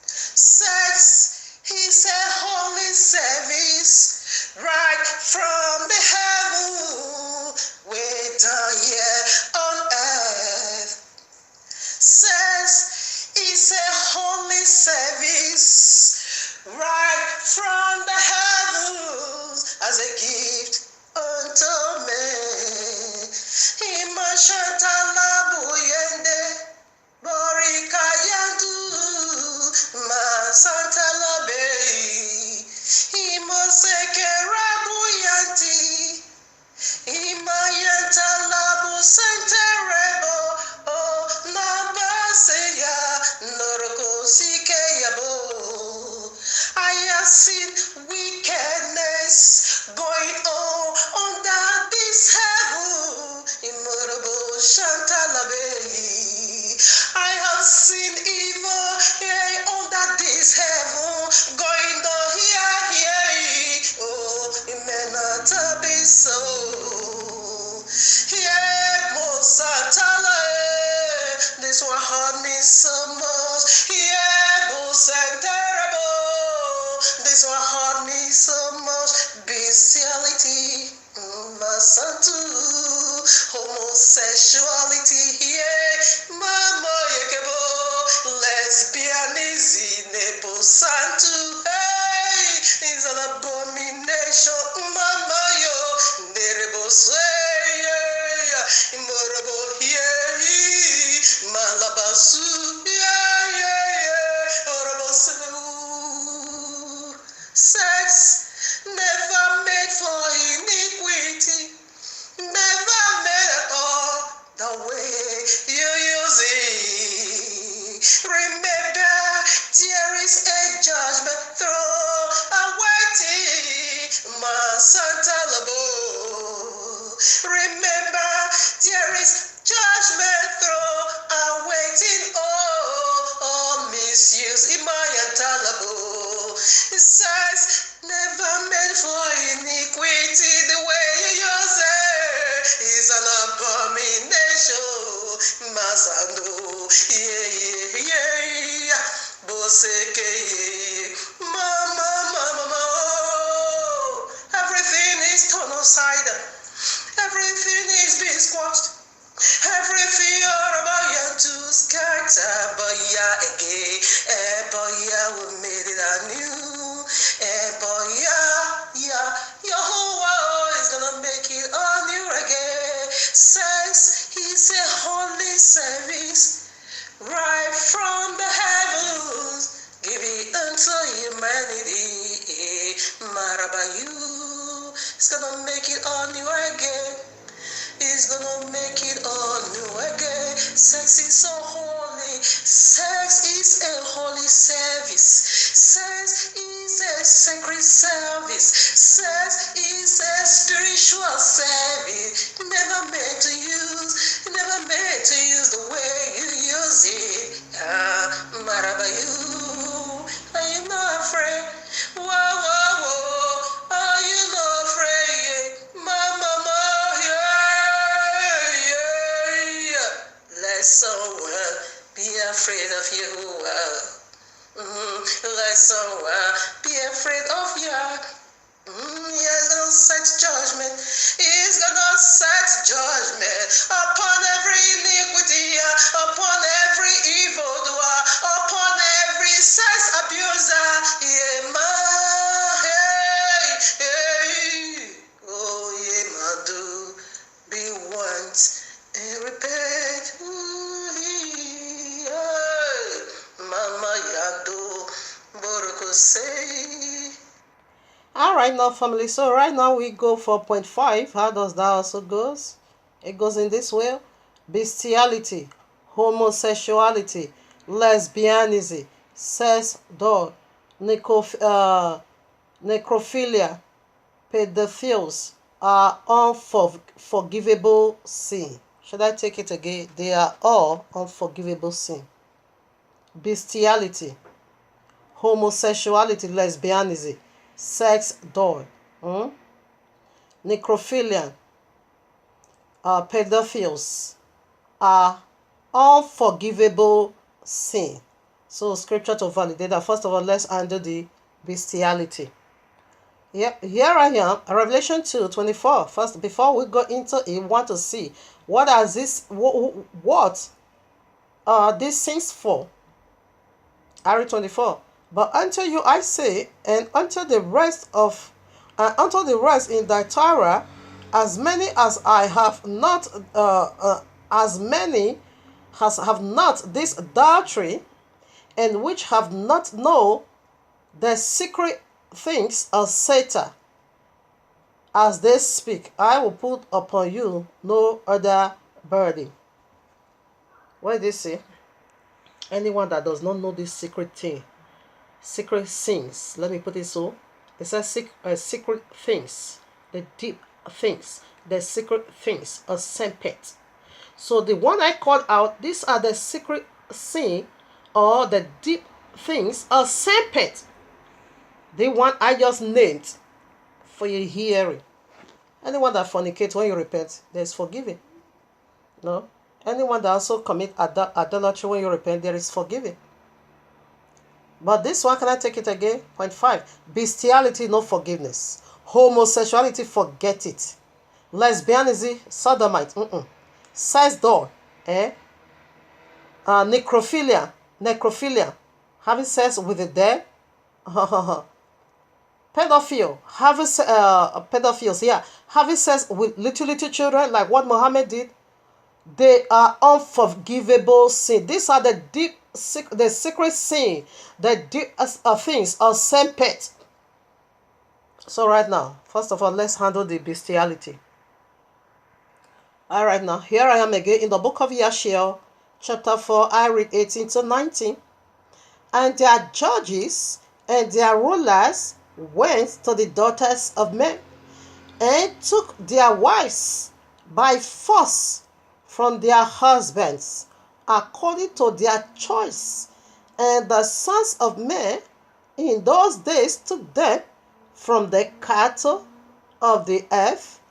Sex is a holy service right from the heaven, way down here on earth. Sex is a holy service right from the heavens as a gift unto me. Imashantalabu-yende, Borikayandu, Masantalabe, Imosekerabu-yanti, Imayantalabu senterebo, oh, Nabaseya, Norokosikeyabo. I have seen wickedness going on under this heaven. Immortal Shantalabe. I have seen evil under this heaven going on here. Oh, it may not be so. Yeah, Mosatala. This one hurt me so much. Yeah, Mosatara. This one hurt me so much. Bestiality, Masantu, homosexuality, yeah, Mama Yakebo, lesbianism, Nebo Santu, hey, it's an abomination, Mama Yo, Nerebo say, yeah, Morabo here, Malabasu, yeah, Orabo sex never made for iniquity, never made at all the way you use it. Remember, there is a judgment throne awaiting my Santa Labo. Remember, there is judgment throne awaiting all misuse in my Talabo. It says, never meant for iniquity, the way you use it is an abomination. Masando, yeah, Boseke, mama, everything is turned aside, everything is being squashed. Everything you're about you to scatter, but yeah, again, but yeah, we made it anew, but yeah, your whole world is gonna make it anew again. Sex is a holy service, right from the heavens, give it unto humanity. Marabayu, it's gonna make it anew again. Is gonna make it all new again. Sex is so holy. Sex is a holy service. Sex is a sacred service. Sex is a spiritual service. Never meant to use. Never meant to use the way you use it. Marabayu, are you not afraid? Whoa. Are you not afraid? Mama. Let someone be afraid of you. Let someone be afraid of you. He's gonna set judgment. He's gonna set judgment upon every iniquity, upon every evil doer, upon every sex abuser. Yeah, hey, hey. Oh, yeah, my do be once and repent. Ooh, yeah. Mama Yado Boroko say. All right, now, family. So right now we go for point 5. How does that also goes? It goes in this way: bestiality, homosexuality, lesbianism, sex, dog, necrophilia, pedophiles are unforgivable sin. Should I take it again? They are all unforgivable sin. Bestiality, homosexuality, lesbianism, sex, dog, necrophilia, pedophiles are unforgivable sin. So scripture to validate that. First of all, let's handle the bestiality. Yep, here I am, Revelation 2:24. First, before we go into it, we want to see what are this, what are these things for. Ari 24. But unto you I say, and unto the rest in Thyatira, as many as I have not, as many as have not this adultery, and which have not known the secret things of Satan, as they speak, I will put upon you no other burden. What did they say? Anyone that does not know this secret thing, secret things, let me put it so. It says secret things, the deep things, the secret things of serpent. So the one I called out, these are the secret sin or the deep things of serpent. The one I just named for your hearing. Anyone that fornicates when you repent, there is forgiving. No? Anyone that also commit idolatry when you repent, there is forgiving. But this one, can I take it again? Point 5. Bestiality, no forgiveness. Homosexuality, forget it. Lesbianism, sodomite, sex, dog, necrophilia, having sex with the dead. Pedophile, pedophiles, having sex with little children, like what Muhammad did. They are unforgivable sin. These are the secret sin, the deep things of serpent. So right now, first of all, let's handle the bestiality. All right, now here I am again in the book of Yashiel, chapter 4. I read 18 to 19. And their judges and their rulers went to the daughters of men and took their wives by force from their husbands according to their choice. And the sons of men in those days took them from the cattle of the earth,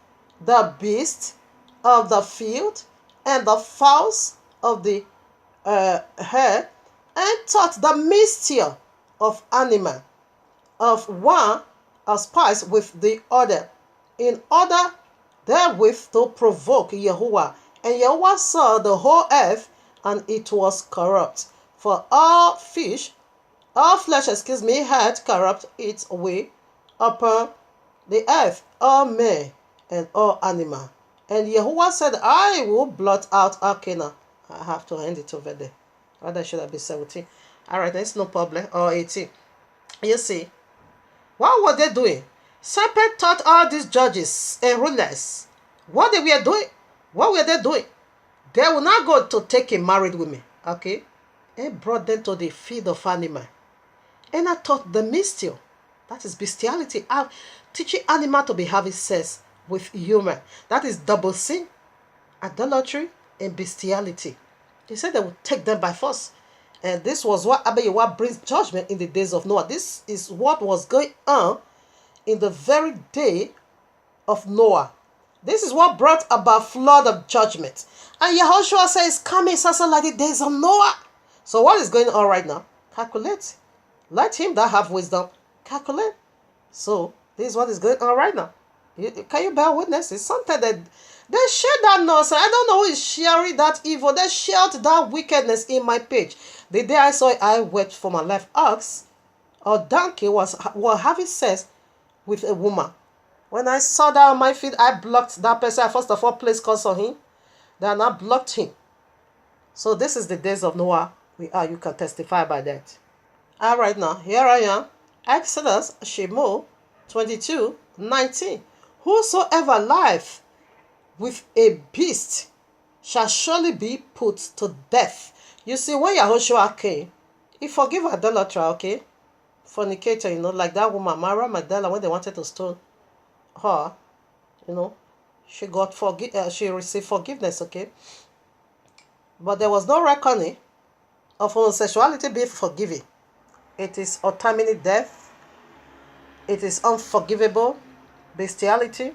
the beasts of the field, and the fowls of the air, and taught the mystery of animal, of one spice with the other, in order therewith to provoke Yahuwah. And Yahuwah saw the whole earth, and it was corrupt. For all flesh, had corrupt its way upon the earth, all men and all animal. And Yahuwah said, I will blot out Arcana. I have to hand it over there. Rather should have been 17. Alright, that's no problem. Or 18. You see, what were they doing? Serpent taught all these judges and rulers. What they were doing? What were they doing? They will not go to take a married woman. Okay? And brought them to the feed of animal. And I taught the mystery. That is bestiality. Teaching animal to be having sex with human. That is double sin, idolatry, and bestiality. He said they would take them by force. And this was what Abayewa brings judgment in the days of Noah. This is what was going on in the very day of Noah. This is what brought about flood of judgment. And Yahushua says, coming also like the days of Noah. So what is going on right now? Calculate. Let him that have wisdom calculate. So This is what is going on right now. Can you bear witness? It's something that they share that nonsense. I don't know who is sharing that evil. They shared that wickedness in my page. The day I saw it, I wept for my life. Ox or donkey was having sex with a woman. When I saw that on my feed, I blocked that person. I first of all placed curse on him. Then I blocked him. So this is the days of Noah. We are. You can testify by that. All right now, here I am. Exodus, Shemo 22:19. Whosoever lieth with a beast shall surely be put to death. You see, when Yahushua came, he forgave idolatry, okay? Fornicator, like that woman, Mara Magdala, when they wanted to stone her, she she received forgiveness, okay? But there was no reckoning of homosexuality being forgiven. It is untimely death. It is unforgivable. Bestiality.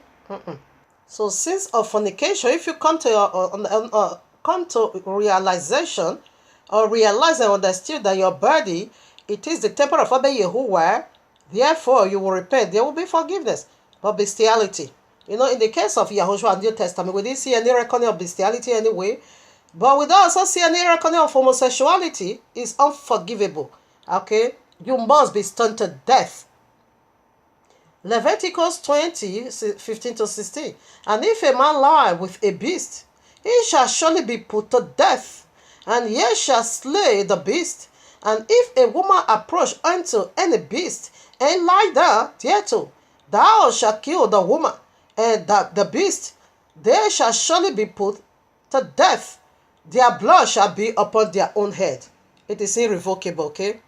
So sins of fornication, if you come to realization or realize and understand that your body, it is the temple of Abba Yahuwah, therefore you will repent, there will be forgiveness. But bestiality, in the case of Yahushua and New Testament, we didn't see any reckoning of bestiality anyway, but we don't also see any reckoning of homosexuality. Is unforgivable. Okay, you must be stoned to death. Leviticus 20:15-16. And if a man lie with a beast, he shall surely be put to death, and ye shall slay the beast. And if a woman approach unto any beast, and lie there thereto, thou shalt kill the woman, and that the beast, they shall surely be put to death. Their blood shall be upon their own head. It is irrevocable, okay?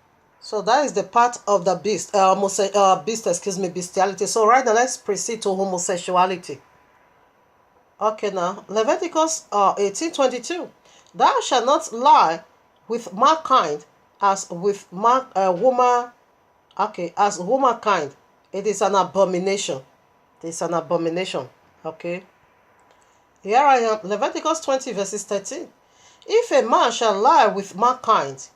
So that is the part of the beast, bestiality. So right now, let's proceed to homosexuality. Okay, now, Leviticus 18:22. Thou shalt not lie with mankind as with woman, as womankind. It is an abomination. It is an abomination, okay? Here I am, Leviticus 20:13. If a man shall lie with mankind,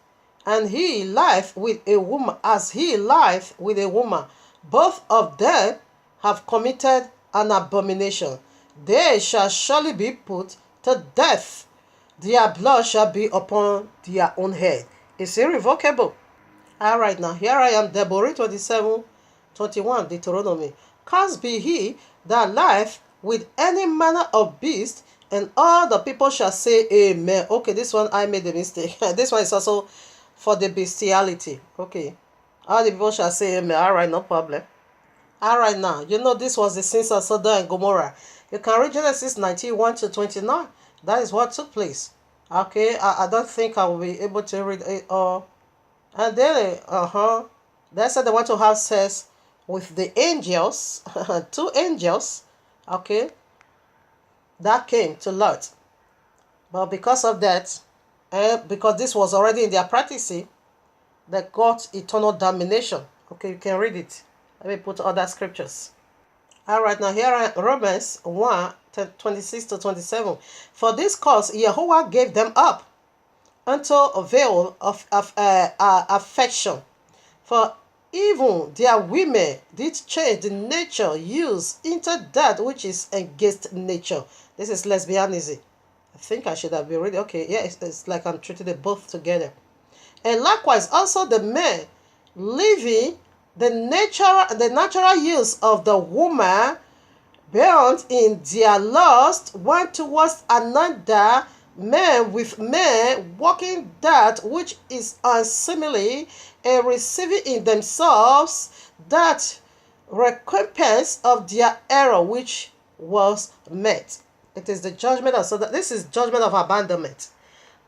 and he lieth with a woman, as he lieth with a woman, both of them have committed an abomination. They shall surely be put to death. Their blood shall be upon their own head. It's irrevocable. All right, now here I am, Deborah 27:21, Deuteronomy. Cursed be he that lieth with any manner of beast, and all the people shall say amen. Okay, this one I made a mistake. This one is also for the bestiality. Okay, all the people shall say amen. All right, no problem. All right, now this was the sins of Sodom and Gomorrah. You can read Genesis 19:1-29. That is what took place. Okay, I don't think I will be able to read it all. And then they said they want to have sex with the angels, 2 angels, okay, that came to Lot. But because of that, because this was already in their practicing, they got eternal damnation. Okay, you can read it. Let me put other scriptures. All right, now here are Romans 1:26-27. For this cause Yahuwah gave them up unto a veil of affection. For even their women did change the nature used into that which is against nature. This is lesbianism. I think I should have been reading. Okay, yeah, it's like I'm treating them both together. And likewise also the men, leaving the natural use of the woman, burned in their lust one towards another, men with men, working that which is unseemly, and receiving in themselves that recompense of their error which was met. It is the judgment of, so that this is judgment of abandonment.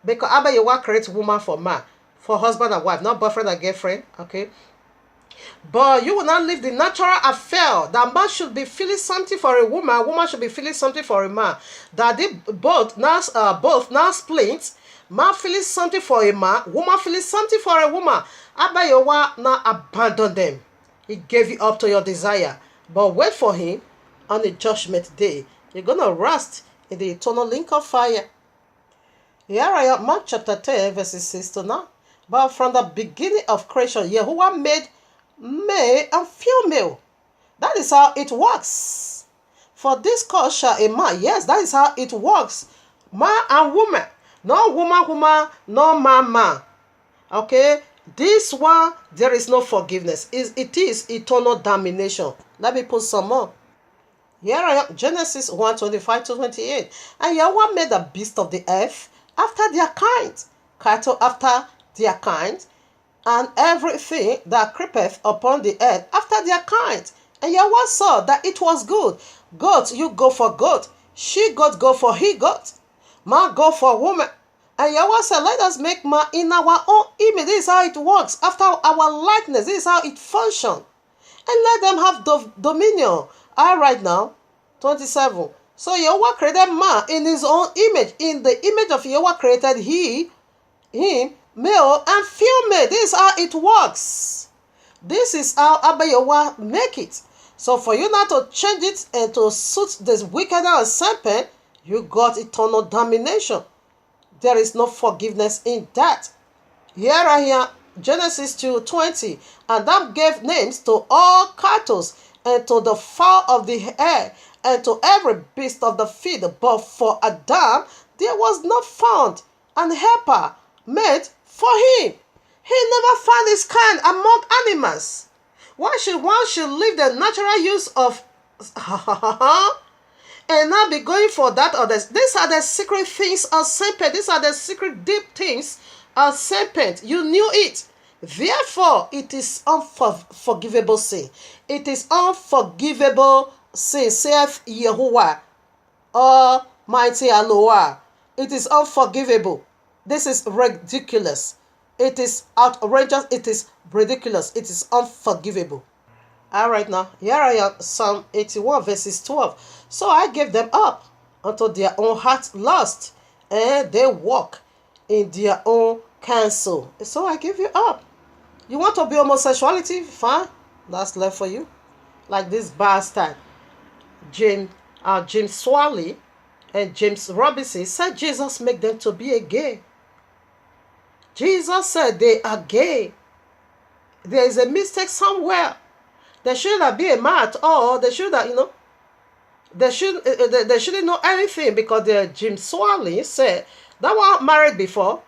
Because Abba Yahuwah creates woman for man, for husband and wife, not boyfriend and girlfriend, okay? But you will not live the natural affair that man should be feeling something for a woman should be feeling something for a man. That they both now split. Man feeling something for a man, woman feeling something for a woman. Abba Yahuwah now abandon them. He gave you up to your desire. But wait for him on the judgment day. You're gonna rust in the eternal lake of fire. Here I am, Mark chapter 10, verses 6-9. But from the beginning of creation, Yahuwah made male and female. That is how it works. For this cause shall a man. Yes, that is how it works. Man and woman. No woman, no man. Okay? This one, there is no forgiveness. It is eternal damnation. Let me put some more. Here I am, Genesis 1:25-28. And Yahweh made the beast of the earth after their kind, cattle after their kind, and everything that creepeth upon the earth after their kind. And Yahweh saw that it was good. Goat, you go for goat. She goat go for he goat. Man go for woman. And Yahweh said, let us make man in our own image. This is how it works. After our likeness, this is how it functions. And let them have dominion. All right now, 27. So Yahweh created man in his own image. In the image of Yahweh created him, male and female. This is how it works. This is how Abba Yahweh make it. So for you not to change it and to suit this wicked and serpent, you got eternal damnation. There is no forgiveness in that. Here I hear Genesis 2:20. And Adam gave names to all cattle and to the fowl of the air and to every beast of the field. But for Adam there was not found an helper made for him. He never found his kind among animals. Why should one leave the natural use of and not be going for that others? These are the secret things of serpent. These are the secret deep things of serpent. You knew it. Therefore, it is unforgivable sin. It is unforgivable sin, saith Yahuwah, Almighty Allah. It is unforgivable. This is ridiculous. It is outrageous. It is ridiculous. It is unforgivable. All right now, here I am, Psalm 81 verses 12. So I gave them up unto their own heart lust, and they walk in their own counsel. So I give you up. You want to be homosexuality? Fine. That's left for you. Like this bastard, James Swally and James Robinson said Jesus make them to be a gay. Jesus said they are gay. There is a mistake somewhere. They shouldn't be a man at all. They should have, they shouldn't know anything, because the Jim Swally said that one married before.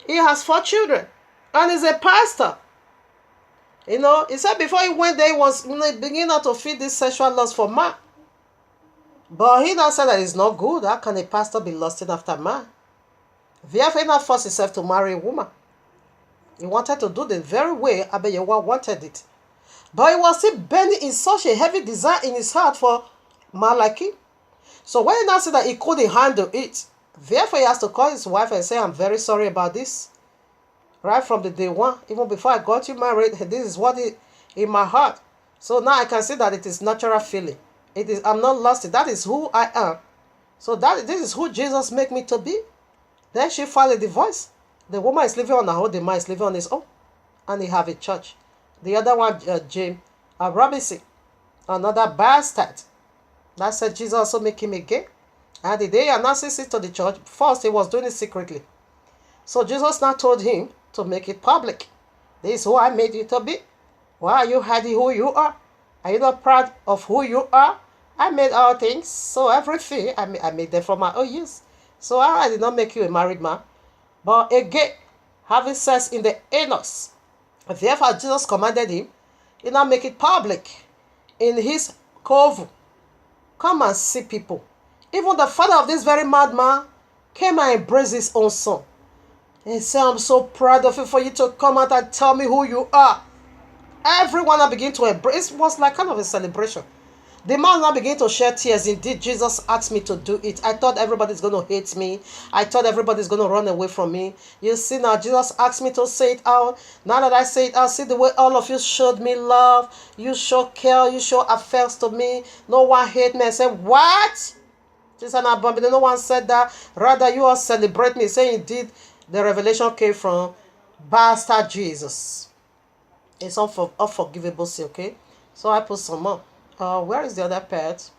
He has 4 children and is a pastor. He said before he went there, he was beginning to feed this sexual lust for man. But he now said that it's not good. How can a pastor be lusting after man? Therefore, he not forced himself to marry a woman. He wanted to do the very way Abba Yahweh wanted it. But he was still burning in such a heavy desire in his heart for man like him. So when he now said that he couldn't handle it, therefore he has to call his wife and say, I'm very sorry about this. Right from the day one, even before I got you married, this is what is in my heart. So now I can see that it is natural feeling. I'm not lusty. That is who I am. So this is who Jesus make me to be. Then she filed a divorce. The woman is living on her own, the man is living on his own. And he have a church. The other one, James Robinson, another bastard. That said Jesus also make him a gay. And the day he announces it to the church, first he was doing it secretly. So Jesus now told him to make it public. This is who I made you to be. Why are you hiding who you are? Are you not proud of who you are? I made all things. So everything, I made them for my own use. So I did not make you a married man, but a gay, having sex in the anus. Therefore, Jesus commanded him, he now make it public in his cove. Come and see people. Even the father of this very madman came and embraced his own son. He said, I'm so proud of you for you to come out and tell me who you are. Everyone now began to embrace. It was like kind of a celebration. The man now began to shed tears. Indeed, Jesus asked me to do it. I thought everybody's going to hate me. I thought everybody's going to run away from me. You see now, Jesus asked me to say it out. Now that I say it out, see the way all of you showed me love. You show care. You show affects to me. No one hate me. I said, what? Jesus and Abba, no one said that. Rather, you all celebrate me. Say, indeed, the revelation came from bastard Jesus. It's unforgivable sin, okay? So I put some more. Where is the other part?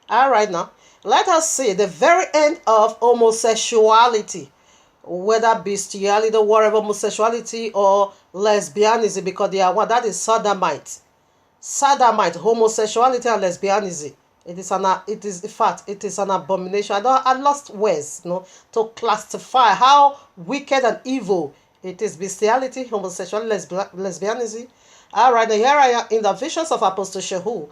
All right now, let us see the very end of homosexuality, whether bestiality or whatever, homosexuality or lesbianism, because they are one. That is sodomite. sodomite, homosexuality, and lesbianism. It is in fact, it is an abomination. I lost words, to classify how wicked and evil it is. Bestiality, homosexuality, lesbianism. All right, here I am in the visions of Apostle Shehu.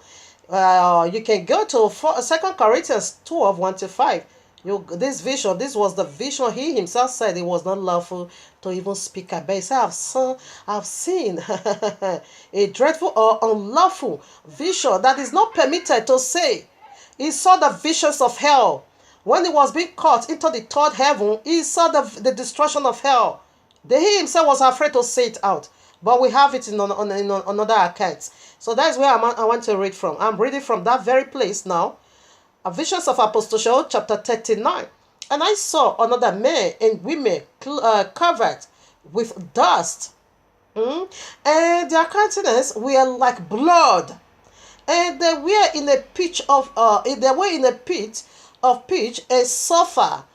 You can go to 2 Corinthians 12, 1 to 5. This was the vision. He himself said it was not lawful to even speak about. He said, I've seen a dreadful or unlawful vision that is not permitted to say. He saw the visions of hell. When he was being caught into the third heaven, he saw the destruction of hell. He himself was afraid to say it out. But we have it in another account. So that's where I want to read from. I'm reading from that very place now. Visions of Apostle Shehu, chapter 39. And I saw another men and women covered with dust. And their countenance were like blood. And they were in a pit of pitch, a sulfur.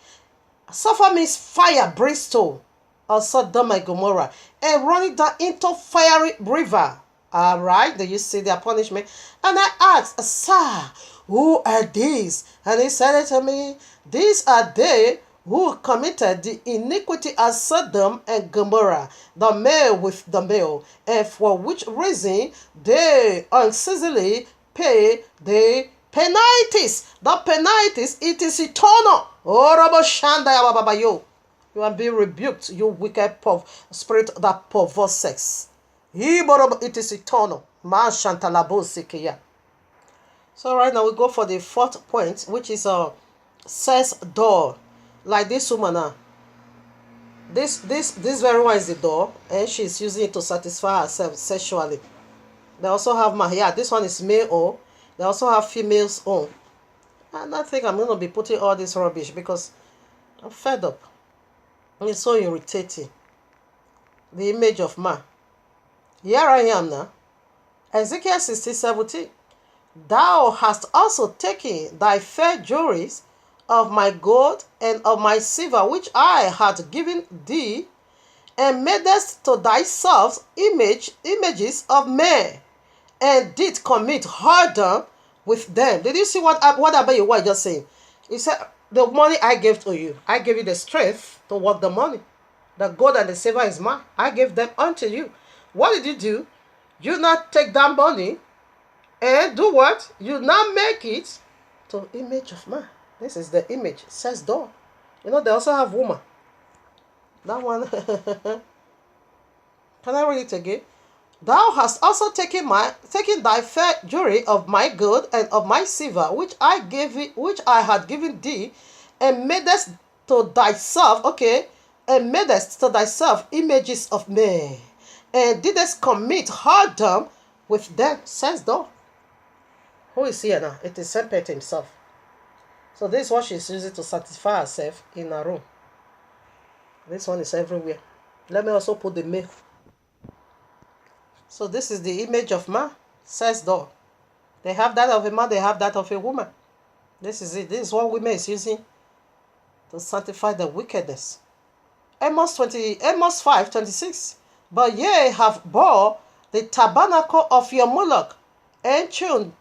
Sulfur means fire, brimstone, or Sodom and Gomorrah, and running down into fiery river. All right, do you see their punishment? And I asked, Sir, who are these? And he said to me, these are they who committed the iniquity as Sodom and Gomorrah, the male with the male, and for which reason they unceasingly pay the penalties. The penalties, it is eternal. You are being rebuked, you wicked spirit that perverse sex. It is eternal. So right now we go for the fourth point, which is says door. Like this woman now. This very one is the door, and she's using it to satisfy herself sexually. They also have this one is male own. They also have females own. And I think I'm gonna be putting all this rubbish because I'm fed up. It's so irritating. The image of man. Here I am now. Ezekiel 16:17. Thou hast also taken thy fair jewelries of my gold and of my silver, which I had given thee, and madest to thyself images of men, and did commit whoredom with them. Did you see what Abayi was just saying? He said, the money I gave to you, I gave you the strength to work the money. The gold and the silver is mine. I gave them unto you. What did you do? You not take that money and do what? You now make it to image of man. This is the image. It says door. They also have woman. That one. Can I read it again? Thou hast also taken thy fair jewelry of my gold and of my silver, which I had given thee, and madest to thyself, and madest to thyself images of men, and didst commit whoredom with them, says thou. Who is here now? It is Serpent himself. So this is what she's using to satisfy herself in her room. This one is everywhere. Let me also put the male. So this is the image of man, says thou. They have that of a man, they have that of a woman. This is it. This is what women is using to sanctify the wickedness. Amos 5:26. But ye have bore the tabernacle of your Moloch, and tuned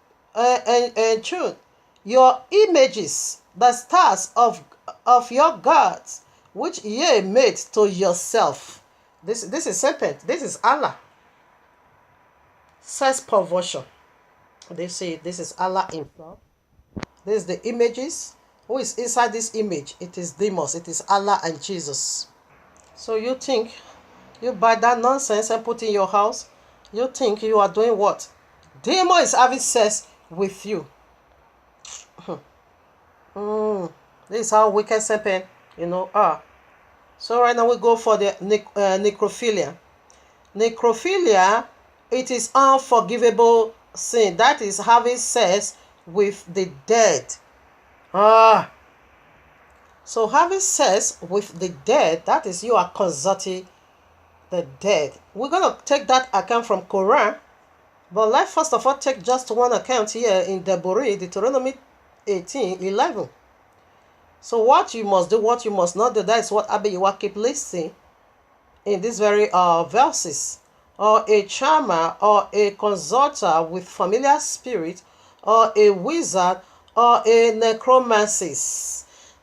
your images, the stars of your gods, which ye made to yourself. This is serpent. This is Allah. Says perversion. They say this is Allah himself. This is the images. Who is inside this image? It is Deimos. It is Allah and Jesus. So you think you buy that nonsense and put in your house? You think you are doing what? Demon is having sex with you. This is how wicked serpent, are. So right now we go for the necrophilia. Necrophilia, it is unforgivable sin. That is having sex with the dead. So having sex with the dead, that is you are consulting the dead. We're going to take that account from Quran. But let's first of all take just one account here in Deuteronomy 18:11. So what you must do, what you must not do, that is what Abayiwa keep listing in these very verses. or a charmer, or a consulter with familiar spirit, or a wizard, or a necromancer.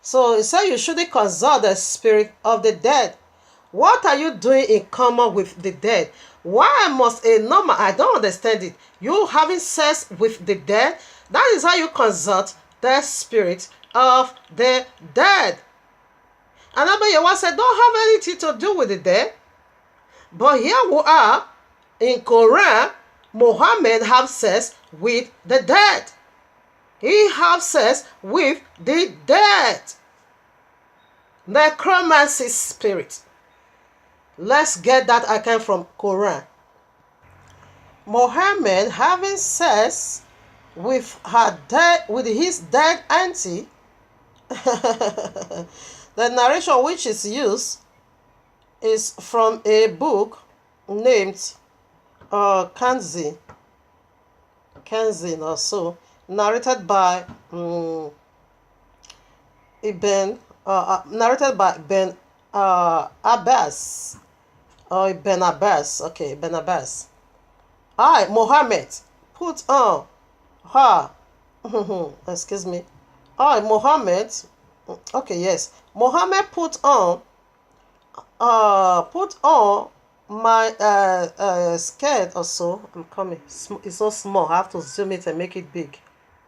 So it said you shouldn't consult the spirit of the dead. What are you doing in common with the dead? Why must a normal, I don't understand it. You having sex with the dead? That is how you consult the spirit of the dead. And Abayewa said, don't have anything to do with the dead. But here we are, in Quran, Muhammad have sex with the dead. He have sex with the dead. Necromancy spirit. Let's get that account from Quran. Muhammad having sex with his dead auntie. The narration which is used is from a book named Kanzi or so, narrated by Ben Abbas, or Ibn Abbas. Okay, Ibn Abbas. I, Muhammad, put on her. Excuse me. I, Muhammad. Okay, yes. Muhammad put on my skirt or so. I'm coming. It's so small. I have to zoom it and make it big.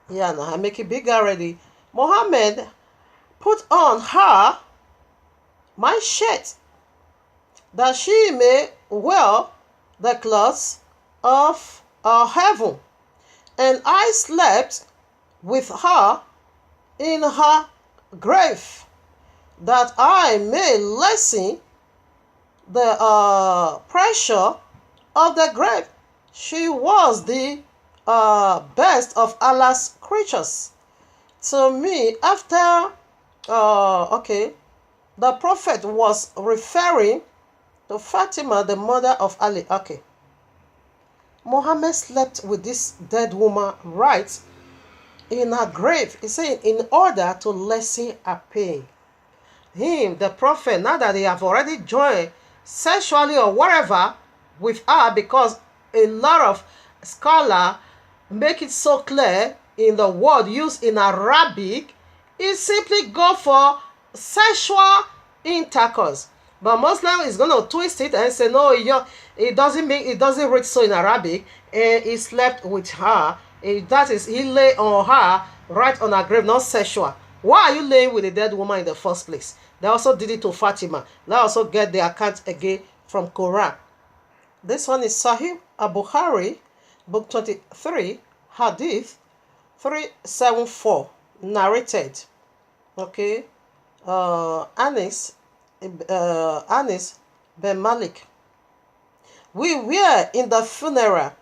Yeah, no, I make it big already. Muhammad put on her my shirt, that she may wear the clothes of heaven. And I slept with her in her grave, that I may lessen the pressure of the grave. She was the best of Allah's creatures to me. After the prophet was referring to Fatima, the mother of Ali. Okay, Muhammad slept with this dead woman right in her grave. He said in order to lessen her pain. Him, the prophet, now that they have already joined sexually or whatever with her, because a lot of scholars make it so clear in the word used in Arabic, it simply go for sexual intercourse. But Muslim is going to twist it and say, no, it doesn't read so in Arabic. And he slept with her. That is, he lay on her right on her grave, not sexual. Why are you laying with a dead woman in the first place? They also did it to Fatima. They also get the account again from Quran. This one is Sahih al-Bukhari, book 23, Hadith 374, narrated. Okay, Anis bin Malik. We were in the funeral.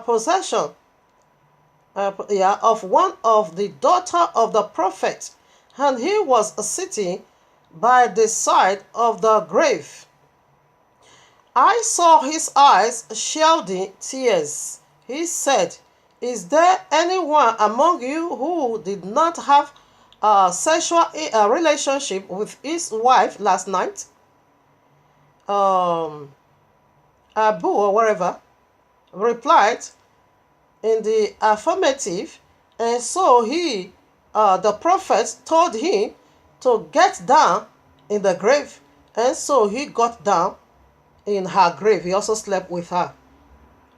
Possession of one of the daughter of the prophet, and he was sitting by the side of the grave. I saw his eyes shedding tears. He said, is there anyone among you who did not have a sexual relationship with his wife last night? Abu or whatever replied in the affirmative, and so the prophet told him to get down in the grave, and so he got down in her grave. He also slept with her.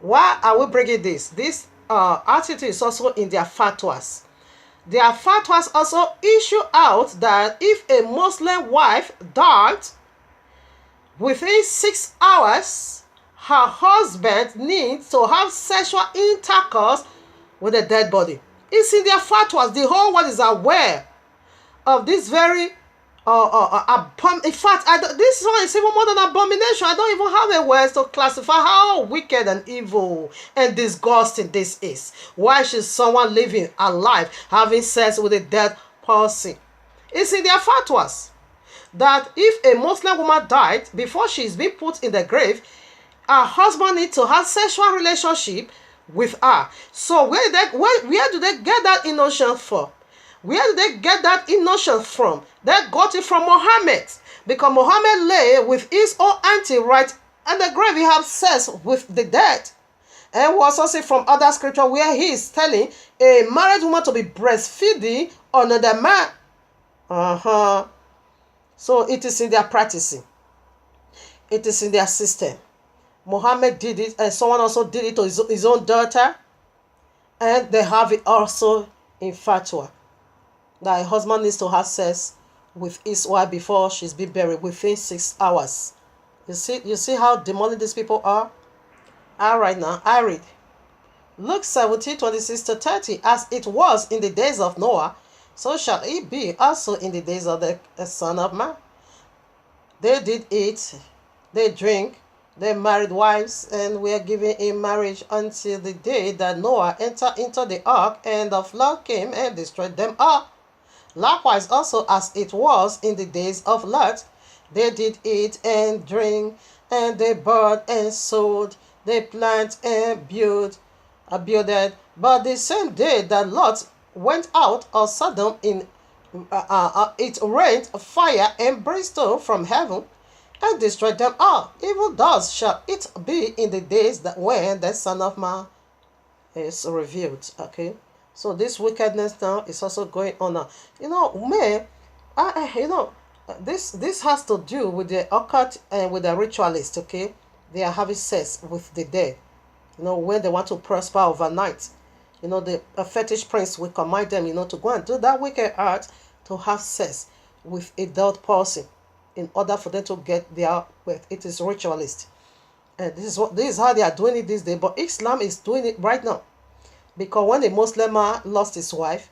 Why are we bringing this? This attitude is also in their fatwas. Their fatwas also issue out that if a Muslim wife died within 6 hours, her husband needs to have sexual intercourse with the dead body. It's in their fatwas. The whole world is aware of this very in fact, this one is even more than abomination. I don't even have a word to classify how wicked and evil and disgusting this is. Why should someone living alive having sex with a dead person? It's in their fatwas that if a Muslim woman died before she's been put in the grave, her husband needs to have sexual relationship with her. So where do they get that notion from? Where did they get that notion from? They got it from Muhammad. Because Muhammad lay with his own auntie right and the grave, he had sex with the dead. And we also see from other scripture where he is telling a married woman to be breastfeeding another man. So it is in their practicing. It is in their system. Muhammad did it, and someone also did it to his own daughter. And they have it also in fatwa, that a husband needs to have sex with his wife before she's been buried within 6 hours. You see how demonic these people are? All right, now I read Luke 17:26-30. As it was in the days of Noah, so shall it be also in the days of the Son of Man. They did eat, they drink, they married wives, and were given in marriage until the day that Noah entered into the ark, and the flood came and destroyed them all. Likewise also as it was in the days of Lot, they did eat and drink, and they bought and sold, they planted and builded. But the same day that Lot went out of Sodom, it rained fire and brimstone from heaven, and destroyed them all. Even thus shall it be in the days that when the Son of Man is revealed. Okay, so this wickedness now is also going on now. This has to do with the occult and with the ritualists. Okay, they are having sex with the dead. When they want to prosper overnight, the fetish prince will command them, to go and do that wicked art, to have sex with a dead person in order for them to get their wealth. It is ritualist. And this is how they are doing it this day. But Islam is doing it right now. Because when a Muslim man lost his wife,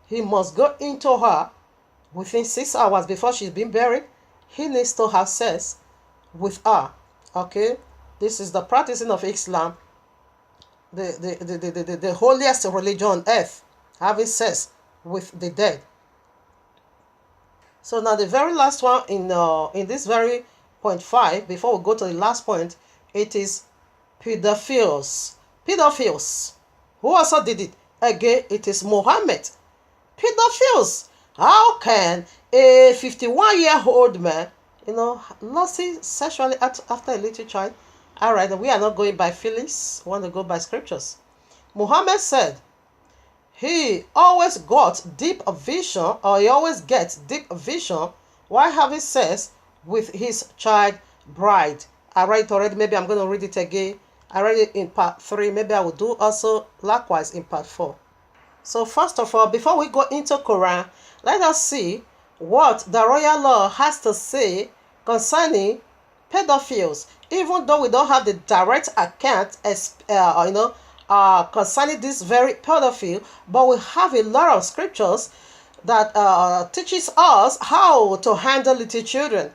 he must go into her within 6 hours before she's been buried. He needs to have sex with her. Okay? This is the practicing of Islam. The holiest religion on earth, having sex with the dead. So now the very last one in this very point 5, before we go to the last point, it is pedophiles. Pedophiles. Who also did it? Again, it is Muhammad. Pedophiles. How can a 51-year-old man, lust sexually after a little child? All right, we are not going by feelings. We want to go by scriptures. Muhammad said, he always got deep vision, or he always gets deep vision while having sex with his child bride. I read it already. Maybe I'm going to read it again. I read it in part 3. Maybe I will do also likewise in part 4. So first of all, before we go into Quran, let us see what the royal law has to say concerning pedophiles. Even though we don't have the direct account concerning this very pedophile, but we have a lot of scriptures that teaches us how to handle little children,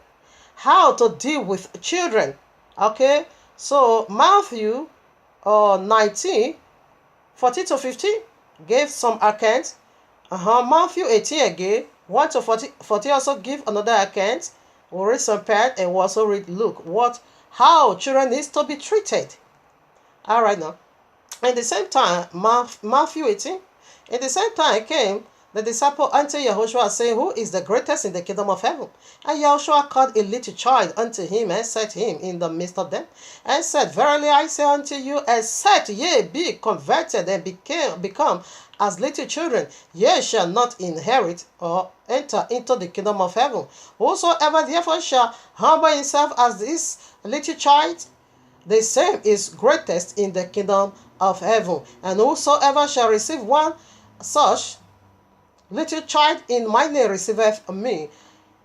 how to deal with children. Okay, so Matthew 19, 14-15 gave some account. Matthew 18 again, 1-40 also give another account. We'll read some part, and we'll also read Luke, how children needs to be treated. All right now. At the same time, Matthew 18, at the same time came the disciple unto Yahushua, saying, who is the greatest in the kingdom of heaven? And Yahushua called a little child unto him, and set him in the midst of them, and said, verily I say unto you, except ye be converted and become as little children, ye shall not inherit or enter into the kingdom of heaven. Whosoever therefore shall humble himself as this little child, the same is greatest in the kingdom of heaven. And whosoever shall receive one such little child in my name receiveth me.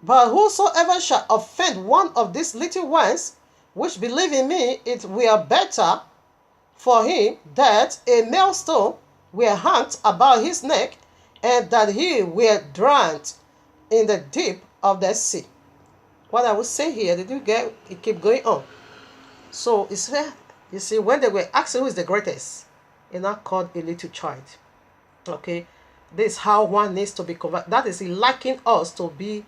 But whosoever shall offend one of these little ones which believe in me, it were better for him that a millstone were hung about his neck, and that he were drowned in the deep of the sea. What I would say here, did you get it? Keep going on. So it's fair. You see, when they were asking who is the greatest, it's not called a little child. Okay, this is how one needs to be converted. That is liking us to be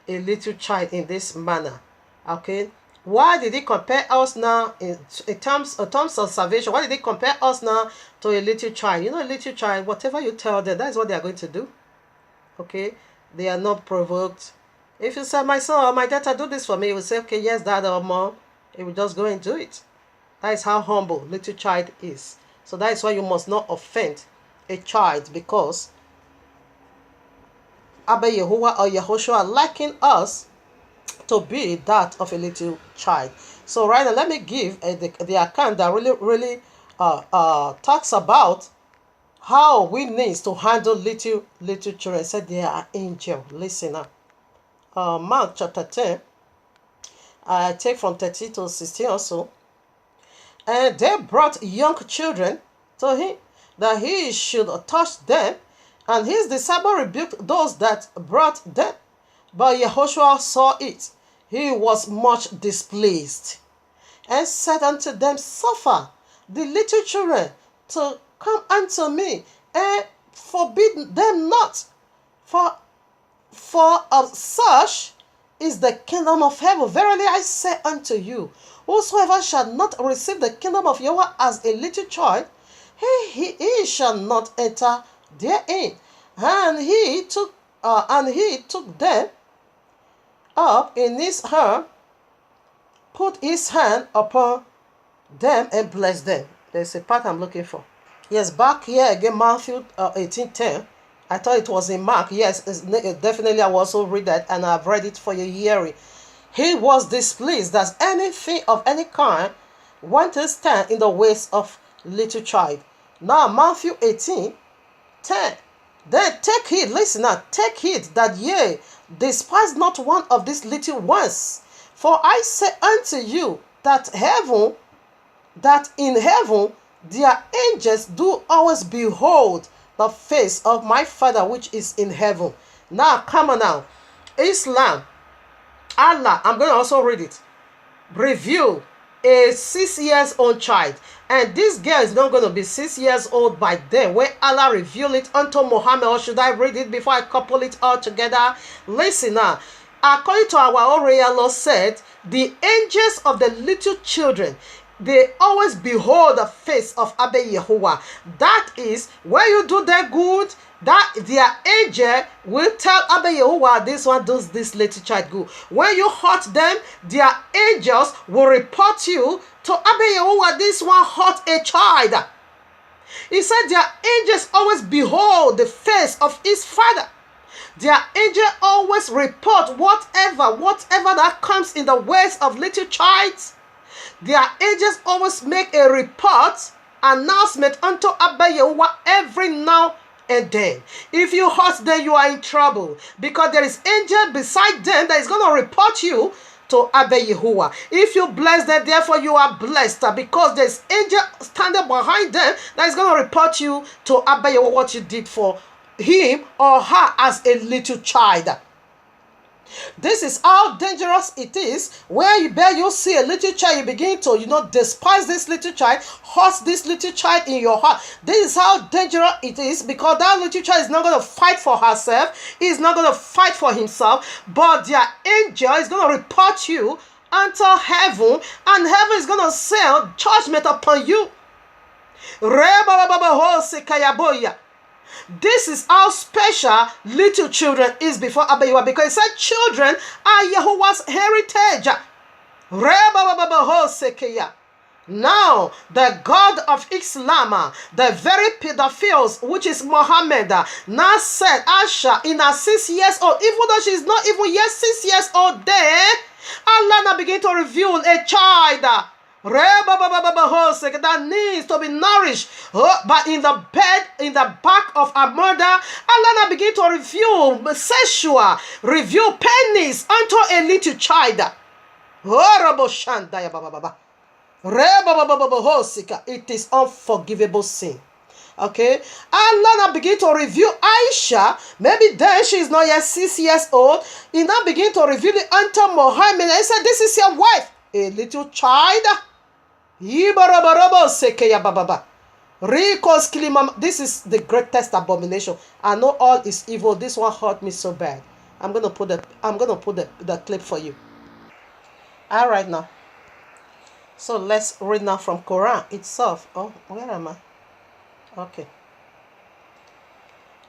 a little child in this manner. Okay, why did he compare us now in terms of salvation? Why did he compare us now to a little child? A little child, whatever you tell them, that's what they are going to do. Okay, they are not provoked. If you say, my son or my daughter, do this for me, he will say, okay, yes, dad or mom. He will just go and do it. That is how humble little child is. So that is why you must not offend a child, because Abba Yehovah or Yehoshua liken us to be that of a little child. So right now, let me give the account that really talks about how we need to handle little children. Said they are angel. Listen up. Mark chapter 10. I take from 30 to 16 also. And they brought young children to him, that he should touch them. And his disciple rebuked those that brought them. But Yehoshua saw it. He was much displeased, and said unto them, suffer the little children to come unto me, and forbid them not. For of such is the kingdom of heaven. Verily I say unto you, whosoever shall not receive the kingdom of Yahweh as a little child, he shall not enter therein. And he took them up in his hand, put his hand upon them, and blessed them. There's a part I'm looking for. Yes, back here again, Matthew 18:10. I thought it was in Mark. Yes, definitely I will also read that, and I've read it for your hearing. He was displeased that anything of any kind want to stand in the ways of little child. Now Matthew 18:10. Then take heed, listen now, take heed that ye despise not one of these little ones. For I say unto you that in heaven their angels do always behold the face of my Father which is in heaven. Now come on now. Islam, Allah, I'm going to also read it. Review a 6 years old child, and this girl is not going to be 6 years old by then when Allah revealed it unto Muhammad. Or should I read it before I couple it all together? Listen now. According to our own royal law said, the angels of the little children, they always behold the face of Abba Yehovah. That is, when you do their good, that their angel will tell Abba Yehovah, this one does this little child good. When you hurt them, their angels will report you to Abba Yehovah, this one hurt a child. He said their angels always behold the face of his Father. Their angel always report whatever that comes in the ways of little childs. Their angels always make a report, announcement unto Abba Yehovah every now and then. If you hurt them, you are in trouble, because there is angel beside them that is going to report you to Abba Yehovah. If you bless them, therefore you are blessed, because there is angel standing behind them that is going to report you to Abba Yehovah what you did for him or her as a little child. This is how dangerous it is. Where you see a little child, you begin to despise this little child, hurt this little child in your heart. This is how dangerous it is, because that little child is not going to fight for herself, he is not going to fight for himself, but their angel is going to report you unto heaven, and heaven is going to send judgment upon you. This is how special little children is before Abba Yehovah, because it said children are Yehovah's heritage. Now, the God of Islam, the very pedophiles, which is Muhammad, now said Asha in her 6 years old, even though she is not even yet 6 years old, then Allah now begin to reveal a child that needs to be nourished, but in the back of a mother, Allah now begin to reveal sexual, reveal penis unto a little child. It is unforgivable sin. Okay, Allah now begin to reveal Aisha. Maybe then she is not yet 6 years old. He now begin to reveal it unto Muhammad. And he said, this is your wife, a little child. This is the greatest abomination. I know all is evil. This one hurt me so bad. I'm gonna put the clip for you. All right now. So let's read now from Quran itself. Oh, where am I? Okay.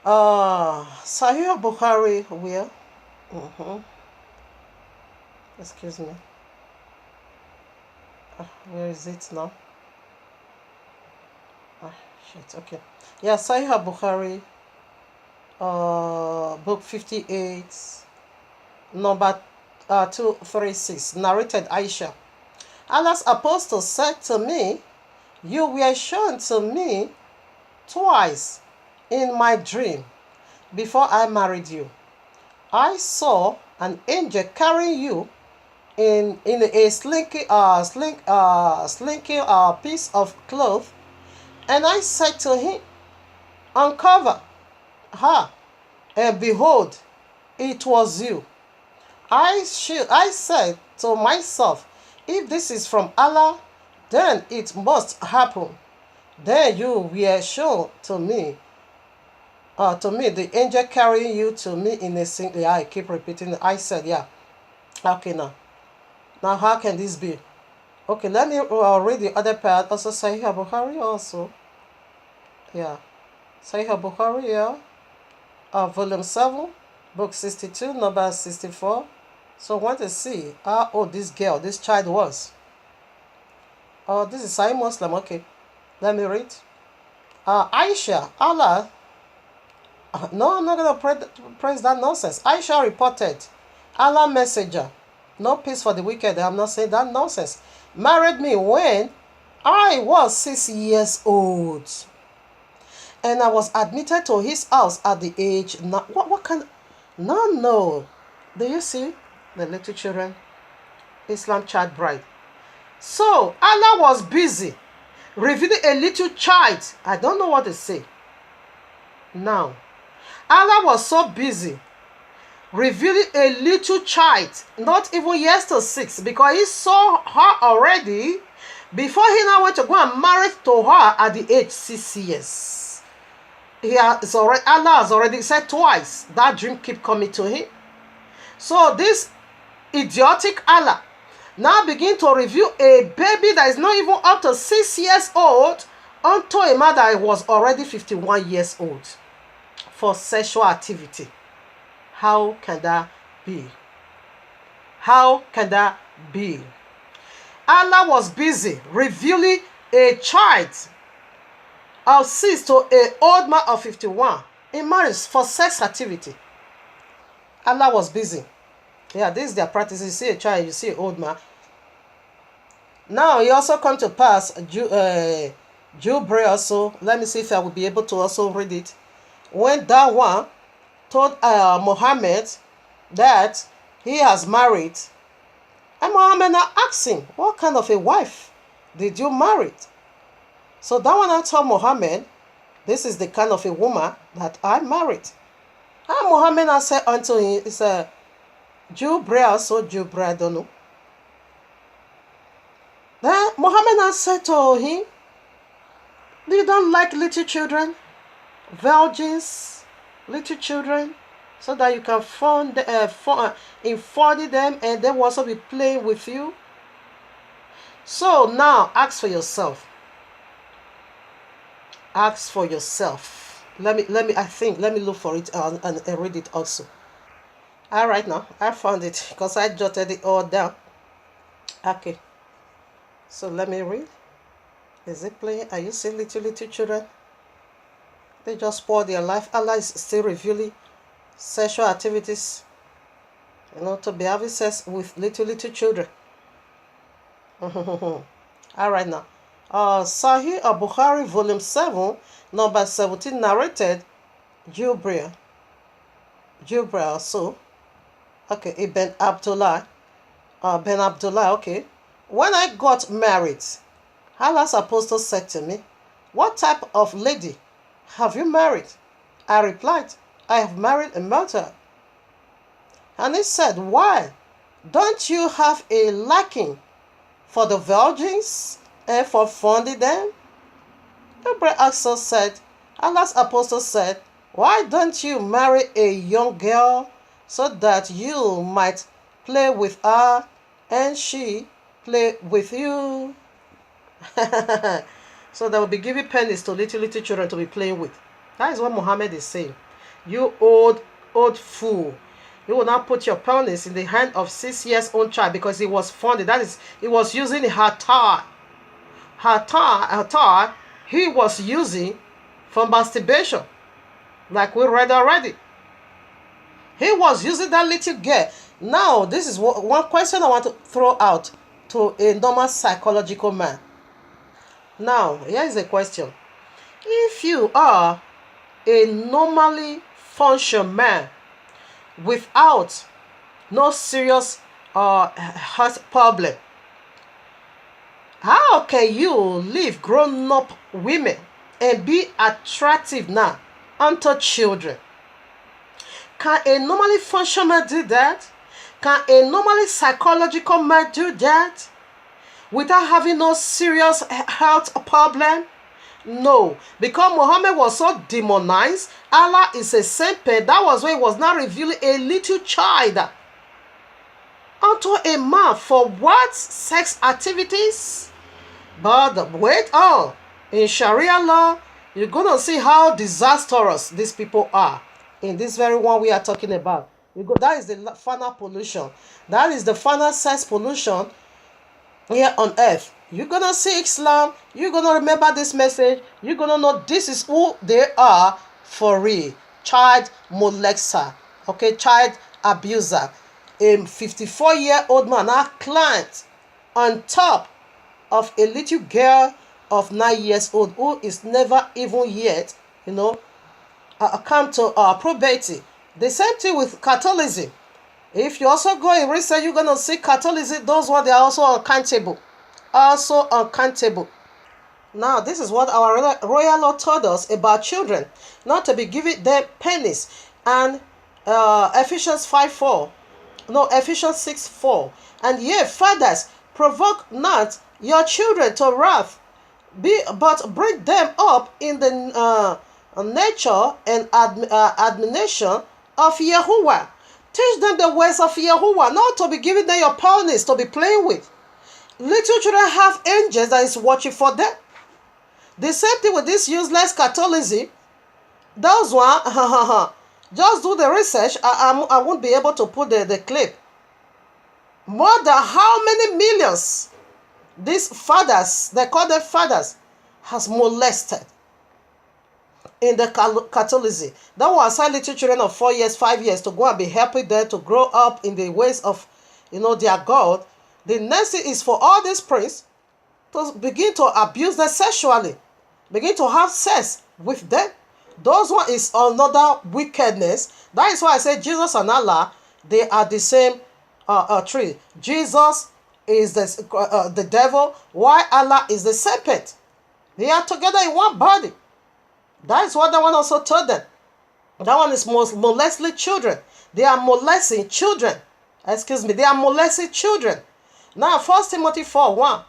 Sahih Bukhari where? Excuse me. Where is it now? Shit. Okay. Yeah, Sahih Bukhari, book 58, number 236, narrated Aisha. Allah's apostle said to me, "You were shown to me twice in my dream before I married you. I saw an angel carrying you in a slinky piece of cloth, and I said to him, uncover her, and behold, it was you. I said to myself, if this is from Allah, then it must happen. Then you were shown to me, the angel carrying you to me in a single." I keep repeating. I said, yeah. Okay, now how can this be? Okay, let me read the other part. Also, Sahih Bukhari also. Yeah. Sahih Bukhari, yeah. Volume 7, book 62, number 64. So I want to see how old this child was. Oh, this is Sahih Muslim. Okay, let me read. Aisha, Allah. No, I'm not going to praise that nonsense. Aisha reported, Allah messenger, no peace for the wicked. I'm not saying that nonsense. Married me when I was 6 years old. And I was admitted to his house at the age. What kind? No. Do you see the little children? Islam child bride. So Allah was busy revealing a little child. I don't know what to say. Now, Allah was so busy revealing a little child, not even years to 6, because he saw her already before he now went to go and marry to her at the age 6 years. Allah has already said twice that dream keep coming to him. So this idiotic Allah now begin to reveal a baby that is not even up to 6 years old unto a man that was already 51 years old for sexual activity. How can that be? How can that be? Allah was busy revealing a child of 6 to an old man of 51 in marriage for sex activity. Allah was busy. Yeah, this is their practice. You see a child, you see an old man. Now, it also come to pass, Jubril also, let me see if I will be able to also read it. When that one told Muhammad that he has married, and Muhammad now asked him, what kind of a wife did you marry? So that one I told Muhammad, this is the kind of a woman that I married. And Muhammad now said unto him, it's a Jubril, so Jubril, I don't know. Then Muhammad now said to him, you don't like little children, virgins, little children, so that you can fund them and they will also be playing with you. So now ask for yourself. Ask for yourself. Let me look for it and read it also. All right, now I found it because I jotted it all down. Okay, so let me read. Is it playing? Are you seeing little children? They just spoil their life. Allah is still revealing sexual activities, to be having sex with little children. All right, now. Sahih Bukhari, volume 7, number 17, narrated Jubril. So, okay, Ibn Abdullah. Okay. When I got married, Allah's apostle said to me, what type of lady have you married? I replied, I have married a murderer. And he said, why? Don't you have a liking for the virgins and for funding them? Abraham also said, Allah's apostle said, why don't you marry a young girl so that you might play with her and she play with you? So they will be giving pennies to little children to be playing with. That is what Muhammad is saying. You old fool. You will not put your penis in the hand of 6 years old child because it was funded. That is, it was using her thigh. Her thigh, he was using for masturbation. Like we read already. He was using that little girl. Now, this is one question I want to throw out to a normal psychological man. Now, here is a question. If you are a normally functional man without no serious health problem, how can you leave grown-up women and be attractive now unto children? Can a normally functional man do that? Can a normally psychological man do that without having no serious health problem? No, because Muhammad was so demonized. Allah is a simple. That was why he was not revealing a little child unto a man for what? Sex activities? But wait on. In Sharia law, you're going to see how disastrous these people are. In this very one we are talking about. That is the final pollution. That is the final sex pollution here on earth. You're going to see Islam. You're going to remember this message. You're going to know this is who they are for real. Child molester. Okay, child abuser. A 54-year-old man, our client, on top of a little girl of 9 years old who is never even yet, come to probate. The same thing with Catholicism. If you also go and research, you're going to see Catholicism, those ones, they are also uncountable. Also uncountable. Now, this is what our royal law told us about children. Not to be giving them pennies. And Ephesians 5:4. No, Ephesians 6:4. And ye fathers, provoke not your children to wrath, but bring them up in the nature and admonition of Yahuwah. Teach them the ways of Yahuwah, not to be giving them your pennies to be playing with. Little children have angels that is watching for them. The same thing with this useless Catholicism. Those one, just do the research. I won't be able to put the clip. More than how many millions these fathers, they call them fathers, has molested in the Catholicism. That was assign little children of 4 years, 5 years to go and be helping them to grow up in the ways of, their God. The next thing is for all these priests to begin to abuse them sexually, begin to have sex with them. Those one is another wickedness. That is why I say Jesus and Allah, they are the same tree. Jesus is the devil, while Allah is the serpent. They are together in one body. That is what that one also told them. That one is molesting children. They are molesting children. They are molesting children. Now, 1 Timothy 4:1.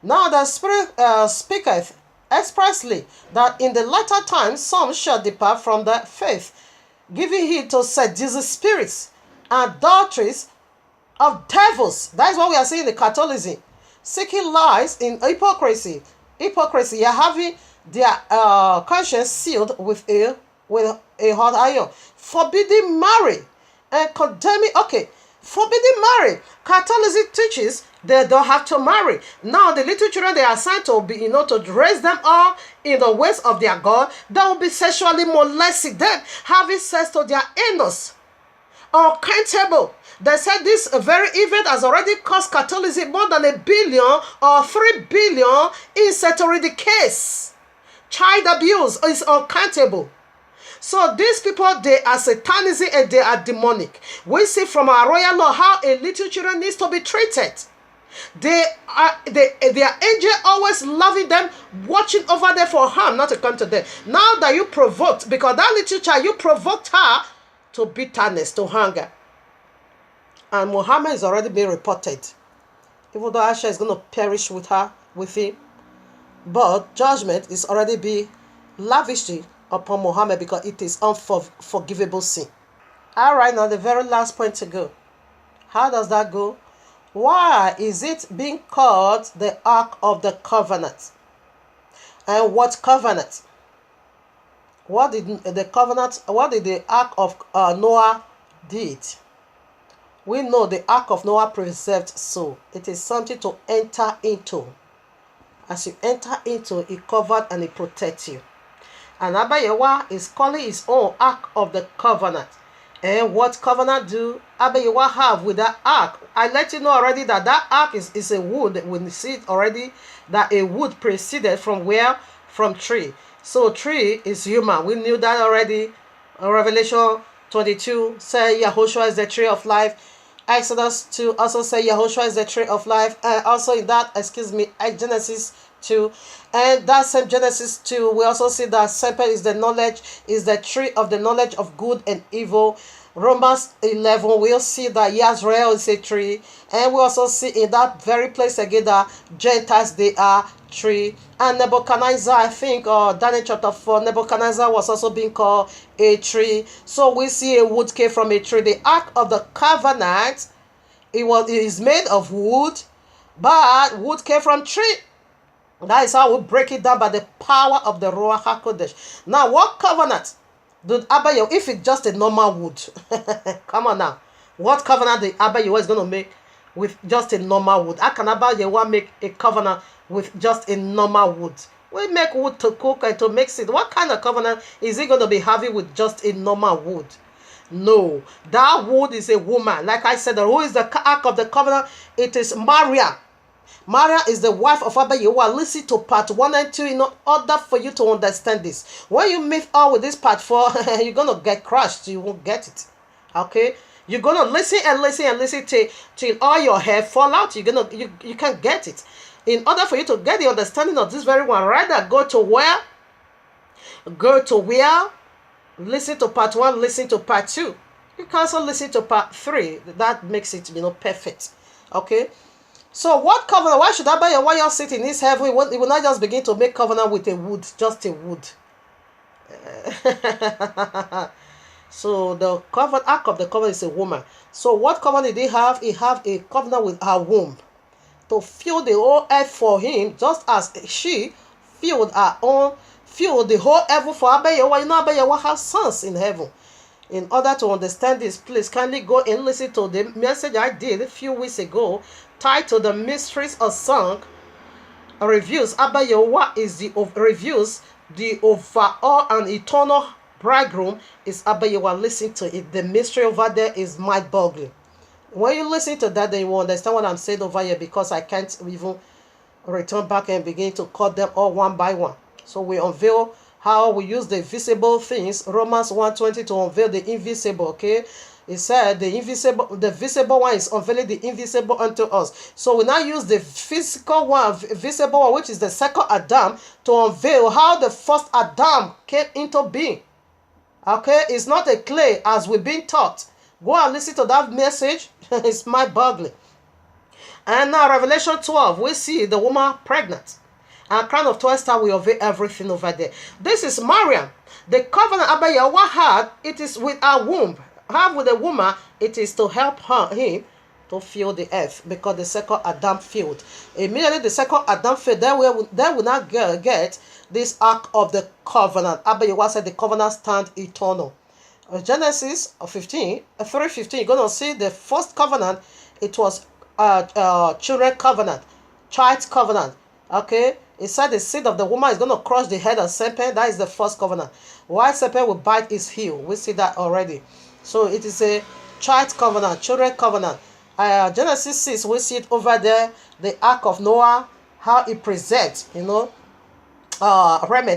Now the Spirit speaketh expressly that in the latter times some shall depart from the faith, giving heed to seducing spirits and adulteries of devils. That is what we are seeing in the Catholicism. Seeking lies in hypocrisy. Hypocrisy, are having their conscience sealed with a hot iron. Forbidding marriage and condemning. Okay, forbidding marriage. Catholicism teaches they don't have to marry. Now the little children they are assigned to be, to raise them all in the ways of their God. That will be sexually molesting them, having sex to their anus. Uncountable. They said this very event has already cost Catholicism more than $1 billion or $3 billion in settling the case. Child abuse is uncountable. So these people, they are satanism and they are demonic. We see from our royal law how a little children needs to be treated. They are angel always loving them, watching over them for harm, not to come to them. Now that you provoked, because that little child, you provoked her to bitterness, to hunger. And Muhammad is already being reported. Even though Aisha is going to perish with him. But judgment is already being lavished upon Muhammad because it is unforgivable sin. Alright, now the very last point to go. How does that go? Why is it being called the Ark of the Covenant? And what covenant? What did the Ark of Noah did? We know the Ark of Noah preserved soul. It is something to enter into. As you enter into, it covered and it protects you. And Abba Yewa is calling his own Ark of the Covenant. And what covenant do Abba Yewa have with that ark? I let you know already that that ark is a wood. We see it already that a wood preceded from where? From tree. So tree is human. We knew that already. Revelation 22 say Yahushua is the tree of life. Exodus 2 also say Yahushua is the tree of life. And also in that, Genesis 2. And that same Genesis 2, we also see that serpent is the tree of the knowledge of good and evil. Romans 11, we'll see that Yisrael is a tree. And we also see in that very place again that Gentiles, they are tree. And Nebuchadnezzar, I think, Daniel chapter 4, Nebuchadnezzar was also being called a tree. So we see a wood came from a tree. The Ark of the Covenant, it is made of wood, but wood came from tree. That is how we break it down by the power of the Ruach HaKodesh. Now, what covenant did Abba Yehoshua, if it's just a normal wood, come on now, what covenant did Abba Yehoshua is going to make with just a normal wood? How can Abba Yehoshua make a covenant with just a normal wood? We make wood to cook and to mix it. What kind of covenant is he going to be having with just a normal wood? No, that wood is a woman. Like I said, who is the Ark of the Covenant? It is Maria. Maria is the wife of Abba Yehoshua. Listen to part 1 and 2 in order for you to understand this. When you meet on with this part 4, you're going to get crushed. You won't get it. Okay? You're going to listen and listen and listen till all your hair fall out. You can't get it. In order for you to get the understanding of this very one, rather go to where? Go to where? Listen to part 1, listen to part 2. You can also listen to part 3. That makes it, perfect. Okay? So what covenant? Why should Abba Yehoshua, while you're sitting in his heaven, he will not just begin to make covenant with a wood, just a wood. So the Ark of the Covenant is a woman. So what covenant did he have? He have a covenant with her womb to fill the whole earth for him, just as she filled the whole heaven for Abba Yehoshua. You know Abba Yehoshua has sons in heaven. In order to understand this, please kindly go and listen to the message I did a few weeks ago, titled "The Mysteries of Song." Reviews Abba Yehoshua reviews the overall and eternal bridegroom is Abba Yehoshua. Listen to it. The mystery over there is mind-boggling. When you listen to that, then you will understand what I'm saying over here, because I can't even return back and begin to cut them all one by one. So we unveil how we use the visible things, Romans 1:20, to unveil the invisible. Okay, it said the visible one is unveiling the invisible unto us. So we now use the physical one, visible one, which is the second Adam, to unveil how the first Adam came into being. Okay, it's not a clay as we've been taught. Go and listen to that message. It's mind-boggling. And now Revelation 12, we see the woman pregnant. And crown of 12 stars will unveil everything over there. This is Mariam. The covenant Abba Yehoshua had, it is with her womb. Have with the woman, it is to help him to fill the earth, because the second Adam filled. Immediately the second Adam filled, then we not get this Ark of the Covenant. Abba Yehoshua said the covenant stand eternal. Genesis 3:15, you're going to see the first covenant. It was children covenant, child covenant. Okay, it said the seed of the woman is going to crush the head of serpent. That is the first covenant. Why serpent will bite his heel? We see that already. So it is a child covenant, children covenant. Genesis 6, we see it over there. The Ark of Noah, how it presents, remedy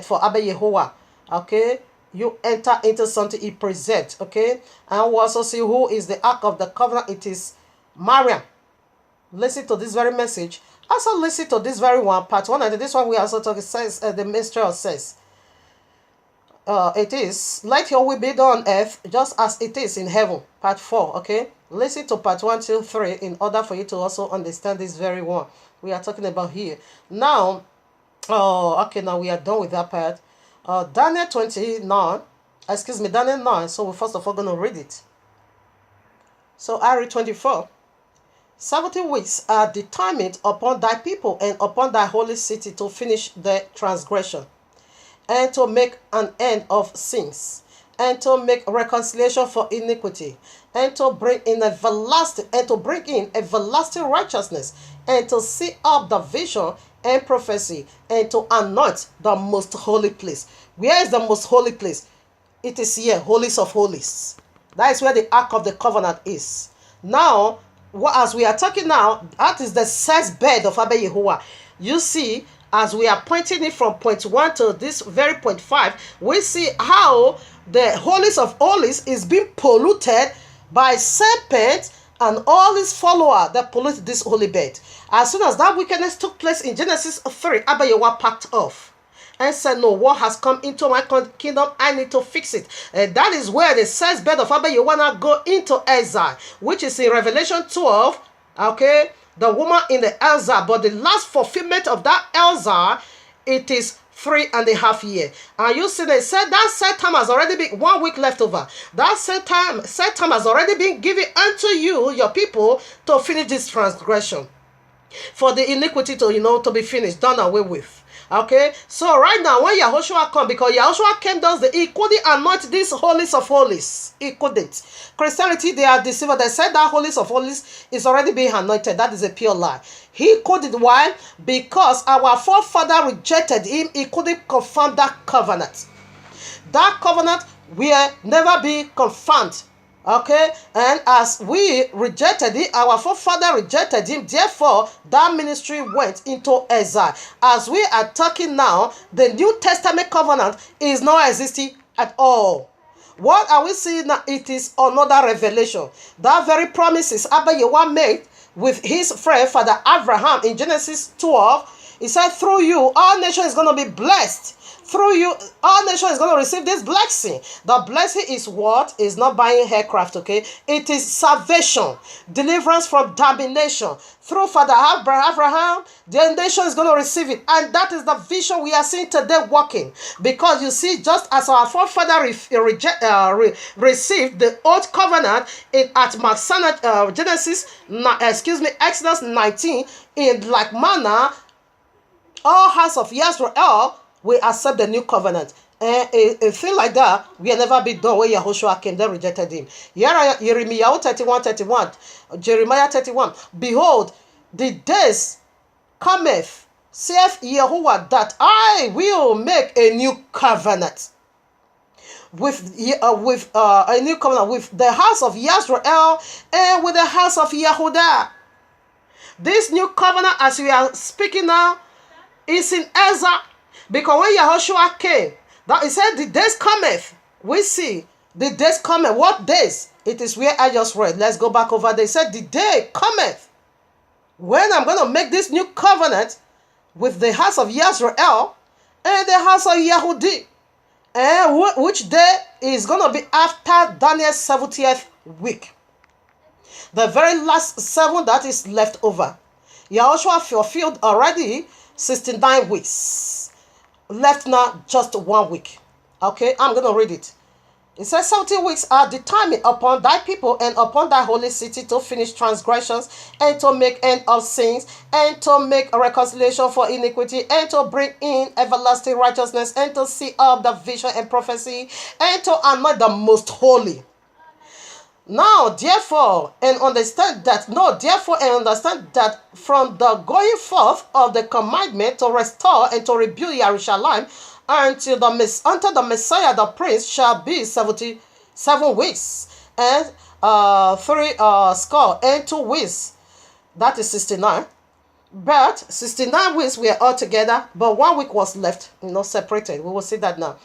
for Abba Yehoshua. Okay, you enter into something it presents. Okay, and we also see who is the Ark of the Covenant. It is Mariam. Listen to this very message. Also listen to this very one, part 1, and this one we also talk. It says the mystery says, it is, let your will be done on earth just as it is in heaven. Part 4. Okay, listen to part 1 till 3 in order for you to also understand this very one we are talking about here. Now, okay, now we are done with that part. Daniel 9. So we're first of all going to read it. So I read 24. 70 weeks are determined upon thy people and upon thy holy city to finish the transgression, and to make an end of sins, and to make reconciliation for iniquity, and to bring in everlasting righteousness, and to see up the vision and prophecy, and to anoint the most holy place. Where is the most holy place? It is here, holies of holies. That is where the ark of the covenant is. Now, as we are talking now, that is the sex bed of Abba Yehoah. You see, as we are pointing it from point 1 to this very point 5, we see how the holies of holies is being polluted by serpents and all his followers that pollute this holy bed. As soon as that wickedness took place in Genesis 3, Abba Yehoah packed off and said, no, what has come into my kingdom, I need to fix it. And that is where the sex bed of Abba Yehoah now go into exile, which is in Revelation 12, okay, the woman in the exile. But the last fulfillment of that exile, it is 3.5 years. And you see, they said that set time has already been 1 week left over. That set time has already been given unto you, your people, to finish this transgression, for the iniquity to be finished, done away with. Okay, so right now when Yahushua come, because Yahushua came does he couldn't anoint these holies of holies. He couldn't. Christianity, they are deceived. They said that holies of holies is already being anointed. That is a pure lie. He couldn't. Why? Because our forefather rejected him. He couldn't confirm that covenant. That covenant will never be confirmed. Okay, and as we rejected it, our forefather rejected him, therefore that ministry went into exile. As we are talking now, the New Testament covenant is not existing at all. What are we seeing now? It is another revelation. That very promises Abba Yehoah made with his friend Father Abraham in Genesis 12. He said, through you, all nations is going to be blessed. Through you, all nations is going to receive this blessing. The blessing is what? Is not buying aircraft, okay? It is salvation, deliverance from damnation. Through Father Abraham, the nation is going to receive it. And that is the vision we are seeing today working. Because you see, just as our forefather received the old covenant at Exodus 19, in like manner, all house of Israel we accept the new covenant. And a thing like that will never be done when Yahushua came, they rejected him. Jeremiah 31. Behold, the days cometh, saith Yahuwah, that I will make a new covenant with a new covenant with the house of Israel and with the house of Yehudah. This new covenant, as we are speaking now, is in Ezra. Because when Yahushua came, that he said, the days cometh. We see the days cometh. What days? It is where I just read. Let's go back over there. He said, the day cometh when I'm going to make this new covenant with the house of Israel and the house of Yehudi. And which day is going to be after Daniel's 70th week. The very last 7 that is left over. Yahushua fulfilled already 69 weeks. Left now just 1 week. Okay, I'm going to read it. It says 70 weeks are determined upon thy people and upon thy holy city to finish transgressions and to make end of sins and to make a reconciliation for iniquity and to bring in everlasting righteousness and to see up the vision and prophecy and to anoint the most holy. Now, therefore, and understand that from the going forth of the commandment to restore and to rebuild Jerusalem unto the Messiah the Prince shall be 77 weeks and 3 score and 2 weeks. That is 69. But 69 weeks were all together, but 1 week was left, separated. We will see that now.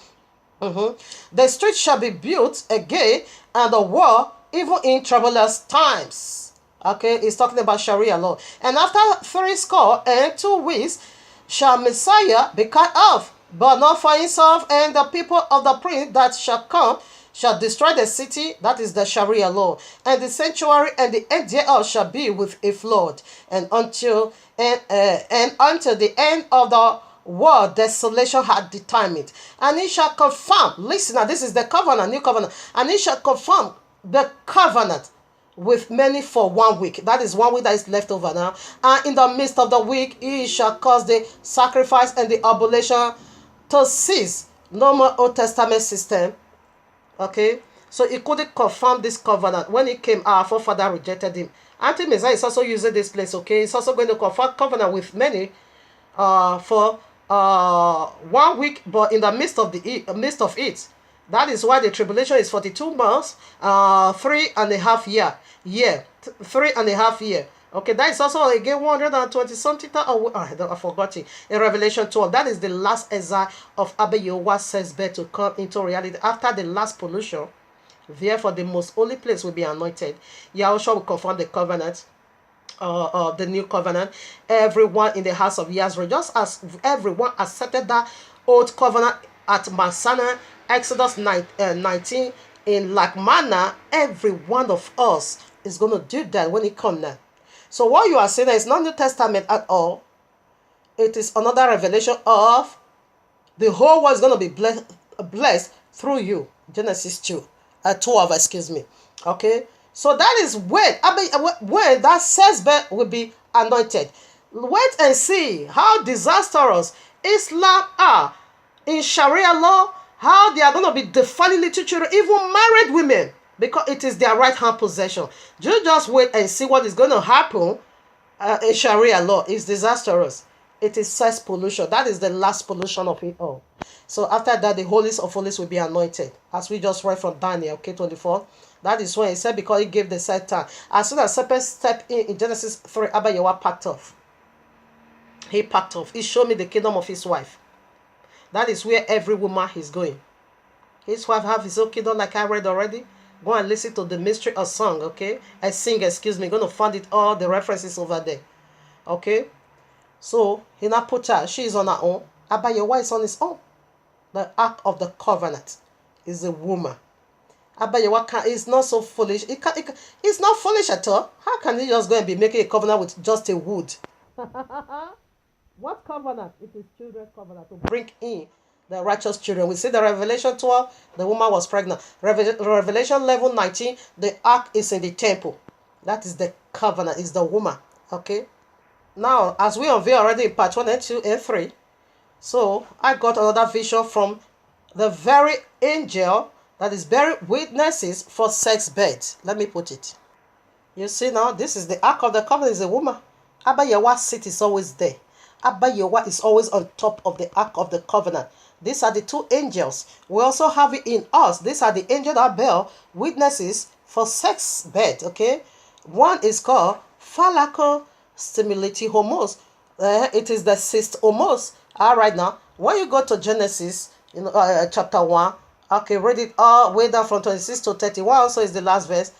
The street shall be built again, and the wall even in troublous times. Okay, it's talking about Sharia law. And after 3 score and 2 weeks shall Messiah be cut off, but not for himself, and the people of the prince that shall come shall destroy the city, that is the Sharia law, and the sanctuary, and the end thereof shall be with a flood, and until the end of the world desolation had determined. And he shall confirm, listen now, this is the covenant, new covenant, and he shall confirm the covenant with many for 1 week. That is 1 week that is left over now. And in the midst of the week, he shall cause the sacrifice and the oblation to cease. No more Old Testament system. Okay, so he couldn't confirm this covenant. When he came, our forefather rejected him. Anti-Messiah is also using this place. Okay, he's also going to confirm covenant with many for 1 week, but in the midst of it. That is why the tribulation is 42 months, 3.5 year, 3.5 year. Okay, that is also again 120 something. I forgot it. In Revelation 12, that is the last exile of Abba Yehowa says better to come into reality after the last pollution. Therefore, the most holy place will be anointed. Yahushua will confirm the covenant, the new covenant. Everyone in the house of Yahweh, just as everyone accepted that old covenant at Mount Sinai, Exodus 19, in like manner, every one of us is going to do that when it comes now. So what you are saying is not New Testament at all. It is another revelation of the whole world is going to be blessed through you. Genesis 12, excuse me. Okay, so that is when that Sesbeth will be anointed. Wait and see how disastrous Islam are in Sharia law, how they are going to be defining little children, even married women, because it is their right hand possession. You just wait and see what is going to happen in Sharia law. It's disastrous. It is sex pollution. That is the last pollution of it all. So after that, the holiest of holies will be anointed, as we just read from Daniel, okay, 24. That is when he said, because he gave the set time. As soon as serpent stepped in Genesis 3, Abba Yehowa packed off. He packed off. He showed me the kingdom of his wife. That is where every woman is going. His wife have his own kingdom, like I read already. Go and listen to the mystery of song, okay? I sing, excuse me. Going to find it all the references over there, okay? So he not put her. She is on her own. Abba Yehowa is on his own. The Ark of the Covenant is a woman. Abba Yehowa is not so foolish. It's not foolish at all. How can he just go and be making a covenant with just a wood? What covenant? It is children's covenant to bring in the righteous children. We see the Revelation 12, the woman was pregnant. Revelation level 19, the ark is in the temple. That is the covenant, is the woman. Okay. Now, as we unveil already in part 1 and 2 and 3, so I got another vision from the very angel that is bearing witnesses for sex beds. Let me put it. You see now, this is the ark of the covenant, is a woman. Abba Yehowa's seat is always there. Abba Yehowa is always on top of the ark of the covenant. These are the two angels. We also have it in us. These are the angels that bear witnesses for sex bed. Okay, one is called Phalako Stimulati Homos. It is the sixth homos. All right, now when you go to Genesis, chapter 1, okay, read it all way down from 26 to 31. Also is the last verse.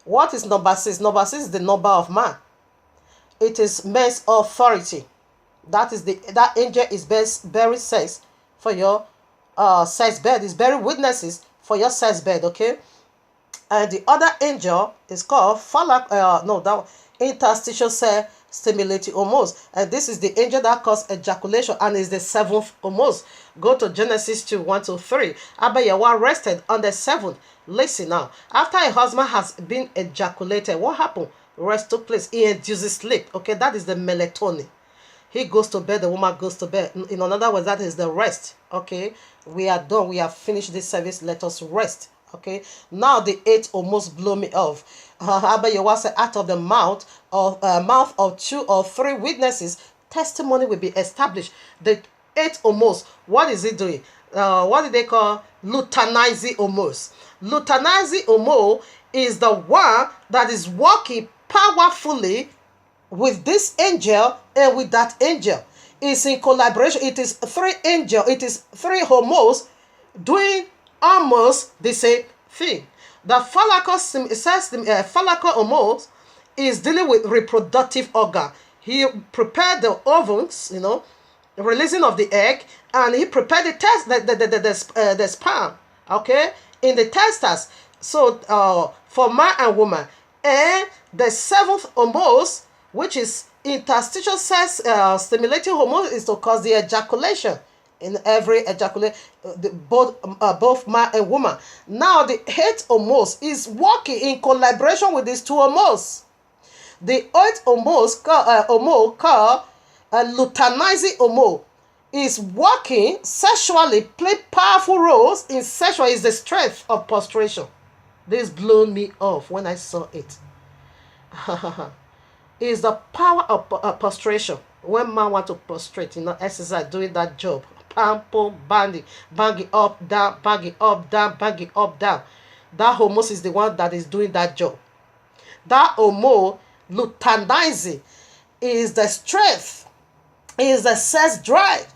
What is number 6? Number 6 is the number of man. It is man's authority. That angel is bearing sex for your sex bed. Is bearing witnesses for your sex bed. Okay, and the other angel is called interstitial cell stimulating homos, and this is the angel that causes ejaculation and is the seventh homos. Go to Genesis 2, 1 to 3. Abba Yehowa rested on the seventh. Listen now. After a husband has been ejaculated, what happened? Rest took place. He induces sleep. Okay, that is the melatonin. He goes to bed, the woman goes to bed. In other words, that is the rest. Okay, we are done. We have finished this service. Let us rest. Okay, now the 8 almost blew me off. Abba Yehowa said, out of the mouth of 2 or 3 witnesses, testimony will be established. The 8 almost, what is it doing? What do they call Lutanizing almost? Lutanizing almost is the one that is working powerfully with this angel and with that angel. It's in collaboration. It is 3 angels. It is 3 homos doing almost the same thing. The Phalako homos is dealing with reproductive organ. He prepared the ovules, releasing of the egg, and he prepared the sperm, okay, in the testes. So for man and woman, and the 7th homos, which is interstitial sex stimulating hormone, is to cause the ejaculation in every ejaculate, both man and woman. Now the 8th homos is working in collaboration with these 2 homos. The 8th homos called luteinizing homo is working sexually, play powerful roles in sexual is the strength of prostration. This blew me off when I saw it. Is the power of prostration. When man want to prostrate, exercise, doing that job. Pampo, bang it up, down, bang it up, down, bang it up, down. That homos is the one that is doing that job. That homo lutandizing is the strength, is the sex drive.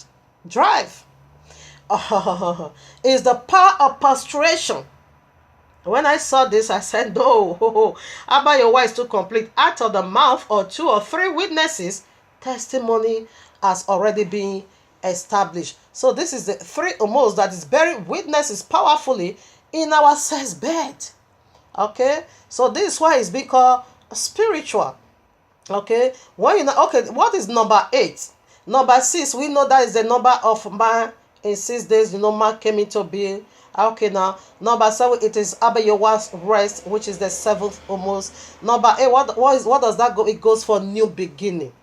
Is the power of prostration. When I saw this, I said, no, Abba your wife is too complete. Out of the mouth of 2 or 3 witnesses, testimony has already been established. So this is the 3 homos that is bearing witnesses powerfully in our sex bed. Okay, so this is why it's being called spiritual. Okay, when okay, what is number 8? Number 6, we know that is the number of man in 6 days. Man came into being. Okay, now number 7, it is Abba Yehovah's rest, which is the 7th almost. Number 8, what does that go? It goes for new beginning.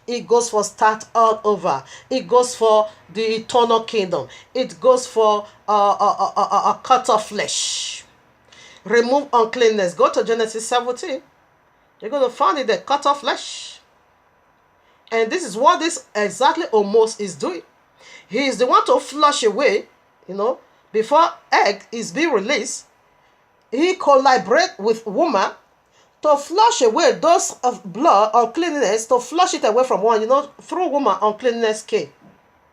It goes for start all over. It goes for the eternal kingdom. It goes for a cut of flesh. Remove uncleanness. Go to Genesis 17. You're going to find it, the cut of flesh. And this is what this exactly almost is doing. He is the one to flush away, before egg is being released. He collaborate with woman to flush away those of blood uncleanness, to flush it away from one, through woman uncleanness came,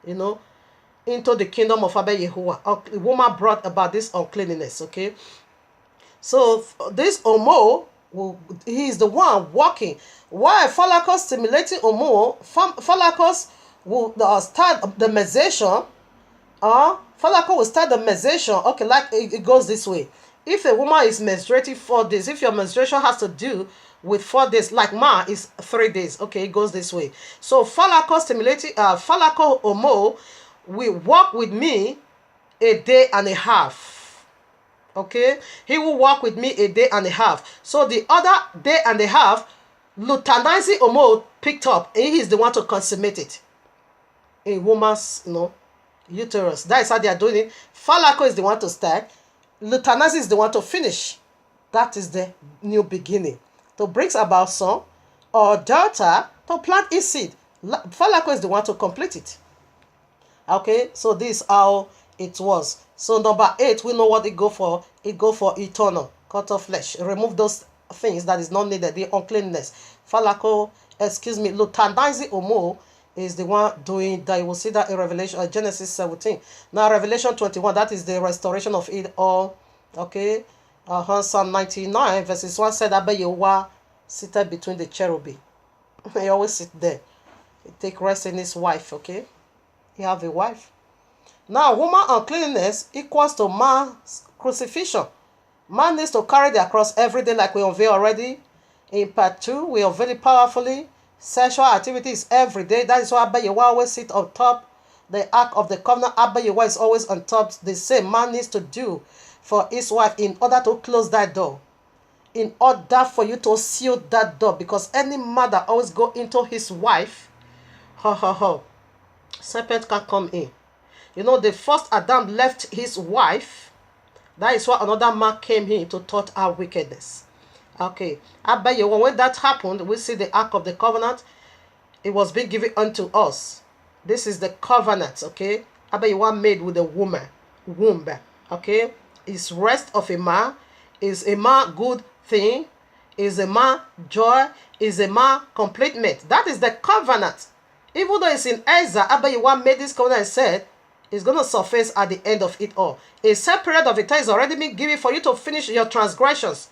into the kingdom of Abba Yehovah. The woman brought about this uncleanness, okay? So this homo, he is the one walking. Why follicles stimulating homo, follicles will start the menstruation, follicle will start the menstruation, okay, like it goes this way. If a woman is menstruating 4 days, if your menstruation has to do with 4 days, like ma is 3 days, okay, it goes this way. So follicle stimulating, follicle homo will walk with me a day and a half. Okay, he will walk with me a day and a half. So the other day and a half, luteinizing homo picked up. He is the one to consummate it. A woman's, uterus. That is how they are doing it. Follicle is the one to start. Luteinizing is the one to finish. That is the new beginning. To brings about son or daughter to plant his seed. Follicle is the one to complete it. Okay, so this is how it was. So number 8, we know what it go for. It go for eternal, cut off flesh. Remove those things that is not needed, the uncleanness. Follicle, luteinizing homo is the one doing that. You will see that in Revelation, Genesis 17. Now Revelation 21, that is the restoration of it all. Okay, Psalm 99 verses 1 said, Abba Yehovah seated between the cherubim. He always sit there. He take rest in his wife. Okay, he have a wife. Now, woman uncleanness equals to man's crucifixion. Man needs to carry their cross every day, like we unveiled already. In part 2, we unveil it powerfully. Sexual activities every day. That is why Abba Yehovah always sit on top. The Ark of the Covenant, Abba Yehovah is always on top. The same man needs to do for his wife in order to close that door. In order for you to seal that door. Because any man that always go into his wife, serpent can come in. The first Adam left his wife. That is why another man came in to taught our wickedness. Okay. Abba Yehovah, when that happened, we see the Ark of the Covenant. It was being given unto us. This is the covenant, okay? Abba Yehovah made with a woman. Womb, okay? Is rest of a man. Is a man good thing? Is a man joy? Is a man completement? That is the covenant. Even though it's in Ezra, Abba Yehovah made this covenant and said, it's going to surface at the end of it all. A set period of time is already been given for you to finish your transgressions.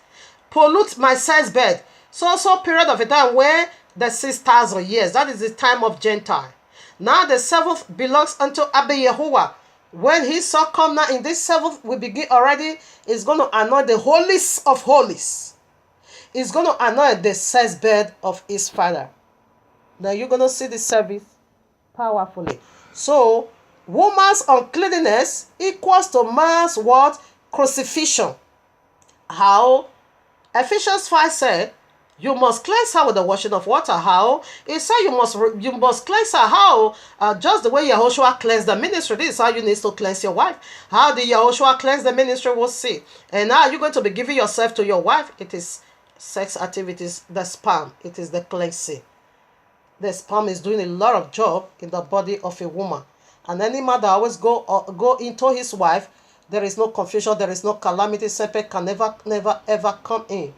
Pollute my sex bed. So period of a time where the 6,000 years. That is the time of Gentile. Now the 7th belongs unto Abba Yehovah. When he shall come now in this 7th, we begin already. Is going to anoint the holiest of holies. It's going to anoint the sex bed of his father. Now you're going to see the service powerfully. So, woman's uncleanness equals to man's what? Crucifixion. How? Ephesians 5 said, You must cleanse her with the washing of water. How? It said you must cleanse her. How? Just the way Yahushua cleansed the ministry. This is how you need to cleanse your wife. How did Yahushua cleanse the ministry? We'll see. And now you're going to be giving yourself to your wife. It is sex activities, the sperm. It is the cleansing. The sperm is doing a lot of job in the body of a woman. And any man that always go into his wife, there is no confusion, there is no calamity. Serpent can never, ever come in.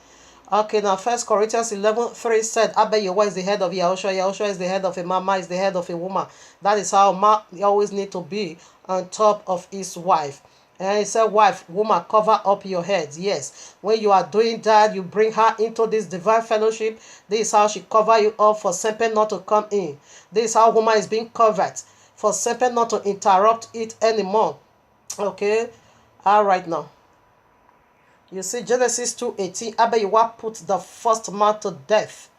Okay, now 1 Corinthians 11:3 said, Abba Yehovah is the head of Yahushua. Yahushua is the head of a man. Man is the head of a woman. That is how man always need to be on top of his wife. And he said, wife, woman, cover up your heads. Yes. When you are doing that, you bring her into this divine fellowship. This is how she cover you up for serpent not to come in. This is how woman is being covered for serpent not to interrupt it anymore. Okay. All right now. You see Genesis 2:18. Abba Yehovah put the first man to death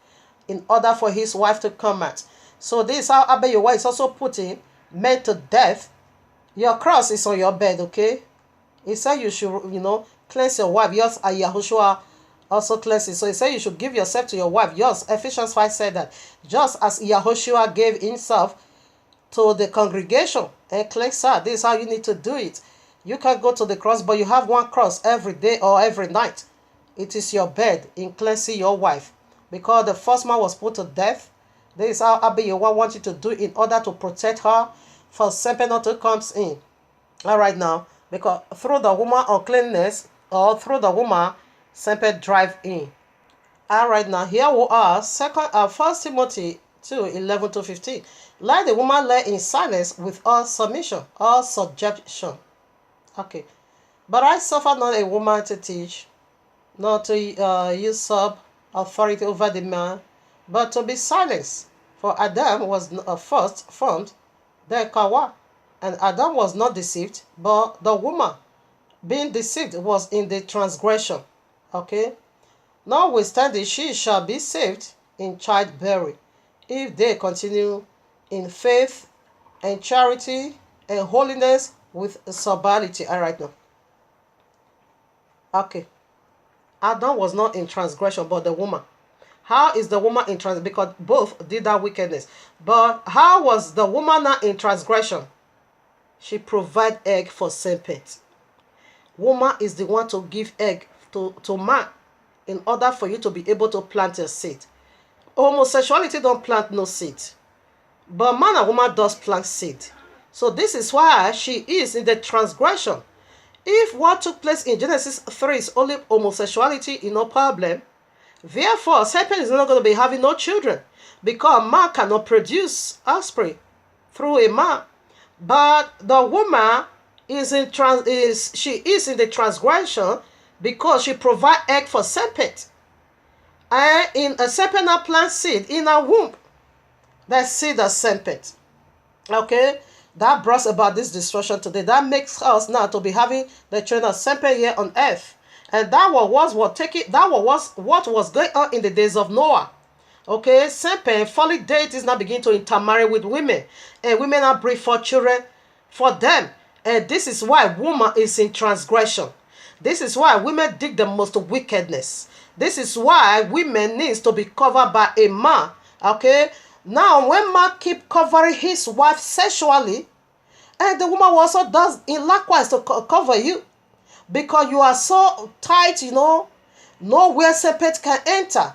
in order for his wife to come out. So this is how Abba Yehovah is also putting men to death. Your cross is on your bed, okay? He said you should, cleanse your wife. Yours, Yahushua also cleanses. So he said you should give yourself to your wife. Yours, Ephesians 5 said that. Just as Yahushua gave himself to the congregation and cleanse her. This is how you need to do it. You can go to the cross, but you have one cross every day or every night. It is your bed in cleansing your wife. Because the first man was put to death. This is how Abba Yehovah wants you to do in order to protect her for serpent not to come in. All right now. Because through the woman uncleanness or through the woman, serpent drive in. All right now. Here we are. 1 Timothy 2:11-15. Let the woman lay in silence with all submission, all subjection. Okay. But I suffer not a woman to teach, not to usurp authority over the man, but to be silenced. For Adam was first formed, then Kawa. And Adam was not deceived, but the woman being deceived was in the transgression. Okay. Notwithstanding, she shall be saved in childbearing, if they continue in faith and charity and holiness with sobriety. All right now. Okay. Adam was not in transgression, but the woman. How is the woman in transgression? Because both did that wickedness. But how was the woman not in transgression? She provide egg for serpent. Woman is the one to give egg to man in order for you to be able to plant your seed. Homosexuality don't plant no seed. But man and woman does plant seed. So this is why she is in the transgression. If what took place in Genesis 3 is only homosexuality, no problem. Therefore, serpent is not going to be having no children. Because man cannot produce offspring through a man. But the woman is in the transgression because she provide egg for serpent. And in a serpent now plant seed in a womb. That seed of serpent. Okay? That brought about this destruction today. That makes us now to be having the children of serpent here on earth. And that was what was going on in the days of Noah. Okay, serpent, fallen deities now begin to intermarry with women. And women now bring forth children for them. And this is why woman is in transgression. This is why women dig the most wickedness. This is why women needs to be covered by a man. Okay, now when man keep covering his wife sexually, and the woman also does in likewise to cover you. Because you are so tight, nowhere serpent can enter.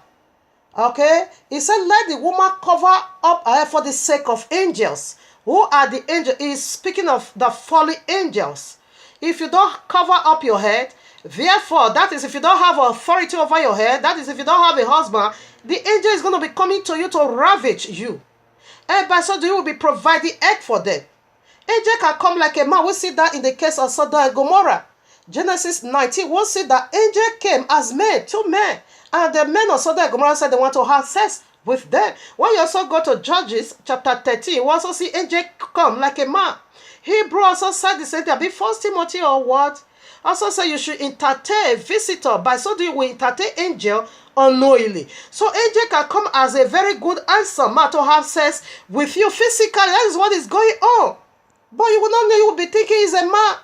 Okay? He said, let the woman cover up for the sake of angels. Who are the angels? He's speaking of the fallen angels. If you don't cover up your head, therefore, that is if you don't have authority over your head, that is if you don't have a husband, the angel is going to be coming to you to ravage you. And by so doing, you will be providing egg for them. Angel can come like a man. We see that in the case of Sodom and Gomorrah. Genesis 19, we'll see that angel came as men, 2 men. And the men of Sodom and Gomorrah said they want to have sex with them. When you also go to Judges chapter 13, we also see angel come like a man. Hebrew also said the same thing. Be 1 Timothy or what? Also said you should entertain a visitor. By so doing, we entertain angel unknowingly. So angel can come as a very good handsome man to have sex with you physically. That is what is going on. But you will not know, you will be thinking he's a man.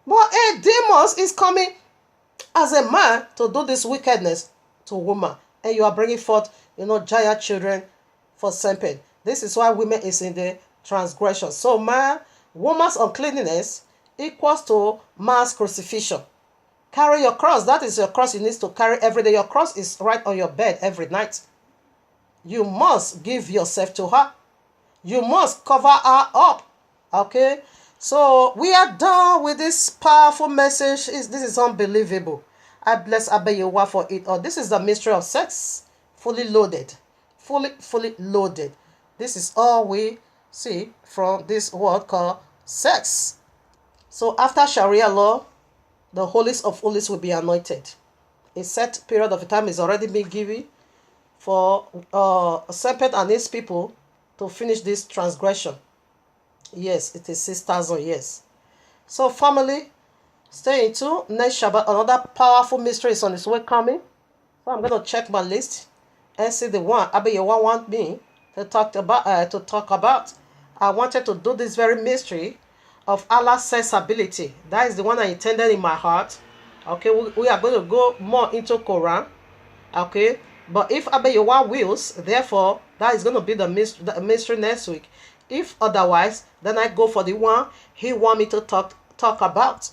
But a demon is coming as a man to do this wickedness to woman. and you are bringing forth, giant children for serpent. This is why women is in the transgression. So woman's uncleanness equals to man's crucifixion. Carry your cross. That is your cross you need to carry every day. Your cross is right on your bed every night. You must give yourself to her. You must cover her up. Okay? So we are done with this powerful message. This is unbelievable. I bless Abayewa for it. This is the mystery of sex. Fully loaded. Fully loaded. This is all we see from this word called sex. So after Sharia law, the holiest of holies will be anointed. A set period of time is already being given for a serpent and his people to finish this transgression. Yes, it is 6,000 years. So family, stay in tune. Next Shabbat, another powerful mystery is on its way coming. So I'm going to check my list and see the one Abayewa want me to talk about. I wanted to do this very mystery of Allah's sex ability. That is the one I intended in my heart. Okay, we are going to go more into Quran. Okay, but if Abayewa wills, therefore, that is going to be the mystery next week. If otherwise, then I go for the one he want me to talk about.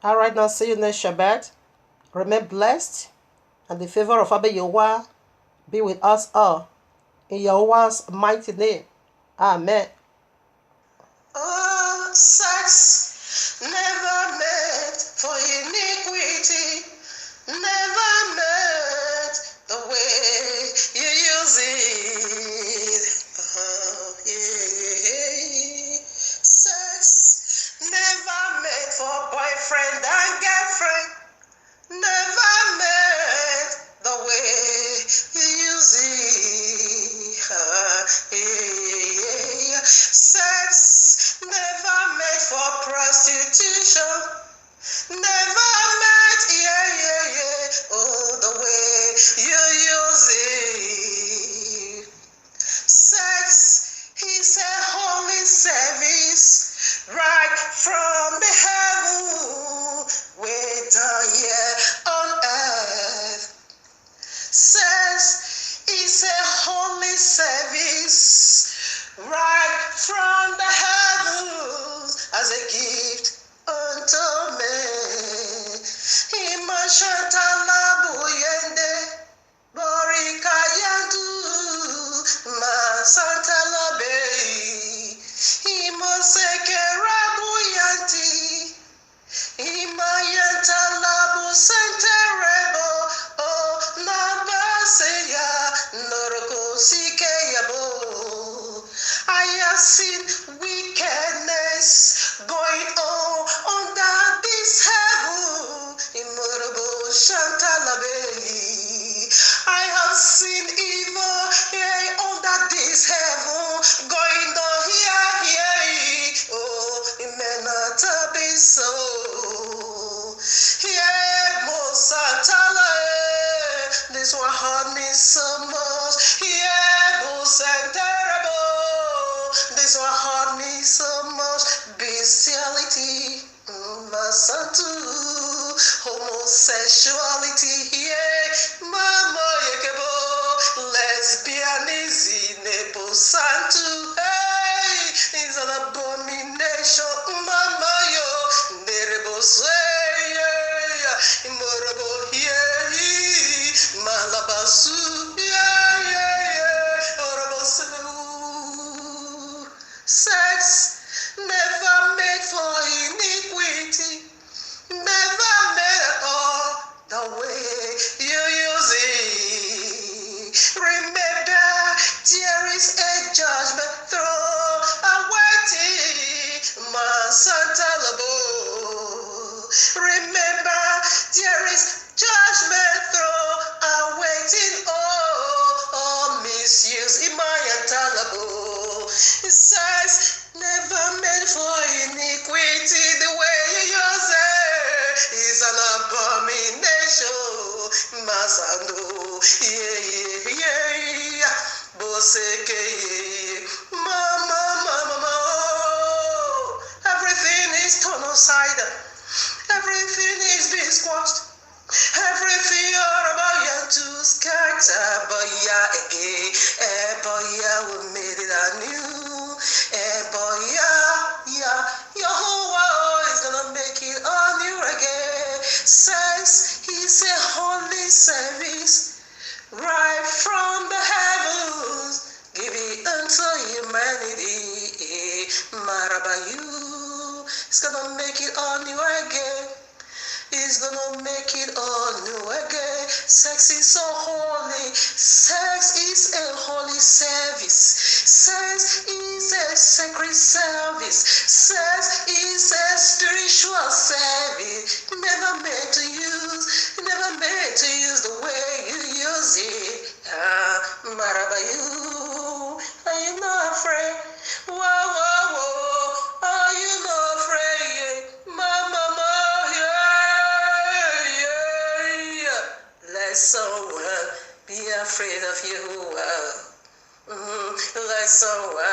All right, now see you next Shabbat. Remain blessed, and the favor of Abayewa be with us all. In Yahuwah's mighty name. Amen. Oh, sex never meant for iniquity, never meant the way you use it. Yeah. Sex never meant for boyfriend and girlfriend, never meant the way you use it. Yeah. Sex never made for prostitution, never meant, oh, the way you use it. Sex is a holy service right from the heaven, way down here on earth. Sex is a holy service right from the heavens as a gift unto me. Imashantalaboyende borikayandu masantalabe imosekerabuyanti imayantalabu senterebo o nabaseya norokosikeyabo. I have seen wickedness going on under this heaven. Imurabo Shantalabe. I have seen evil under this heaven going on here. Oh, it may not be so. Yeah, Mosantala. This one hurt me so much. Yeah, Mosantara. This one hurt me so much. Bestiality, masantu, homosexuality, yeah, mama yekebo, lesbianism, nebo santu, hey, is an abomination, mama yo, nerebo sway, yeah, imorabo, yeah, malabasu, yeah, orabosu. Sex never made for iniquity, never made at all the way you use it. Remember, there is a judgment throne awaiting my Santa Labo. Remember, there is judgment throne awaiting all misuse in my Antalabo. It says, never made for iniquity, the way you use it is an abomination. Masando, yeah, Boseke, mama, everything is turned aside, everything is being squashed, everything you're about to service right from the heavens, give it unto humanity. Marabayu is gonna make it all new again. He's gonna make it all new again. Sex is so holy. Sex is a holy service. Sex is a sacred service. Sex is a spiritual service. Never meant to use. Never meant to use the way you use it. Marabayu, are you not afraid? Whoa, whoa, whoa. Are you not afraid? Mama, let someone be afraid of you. Let someone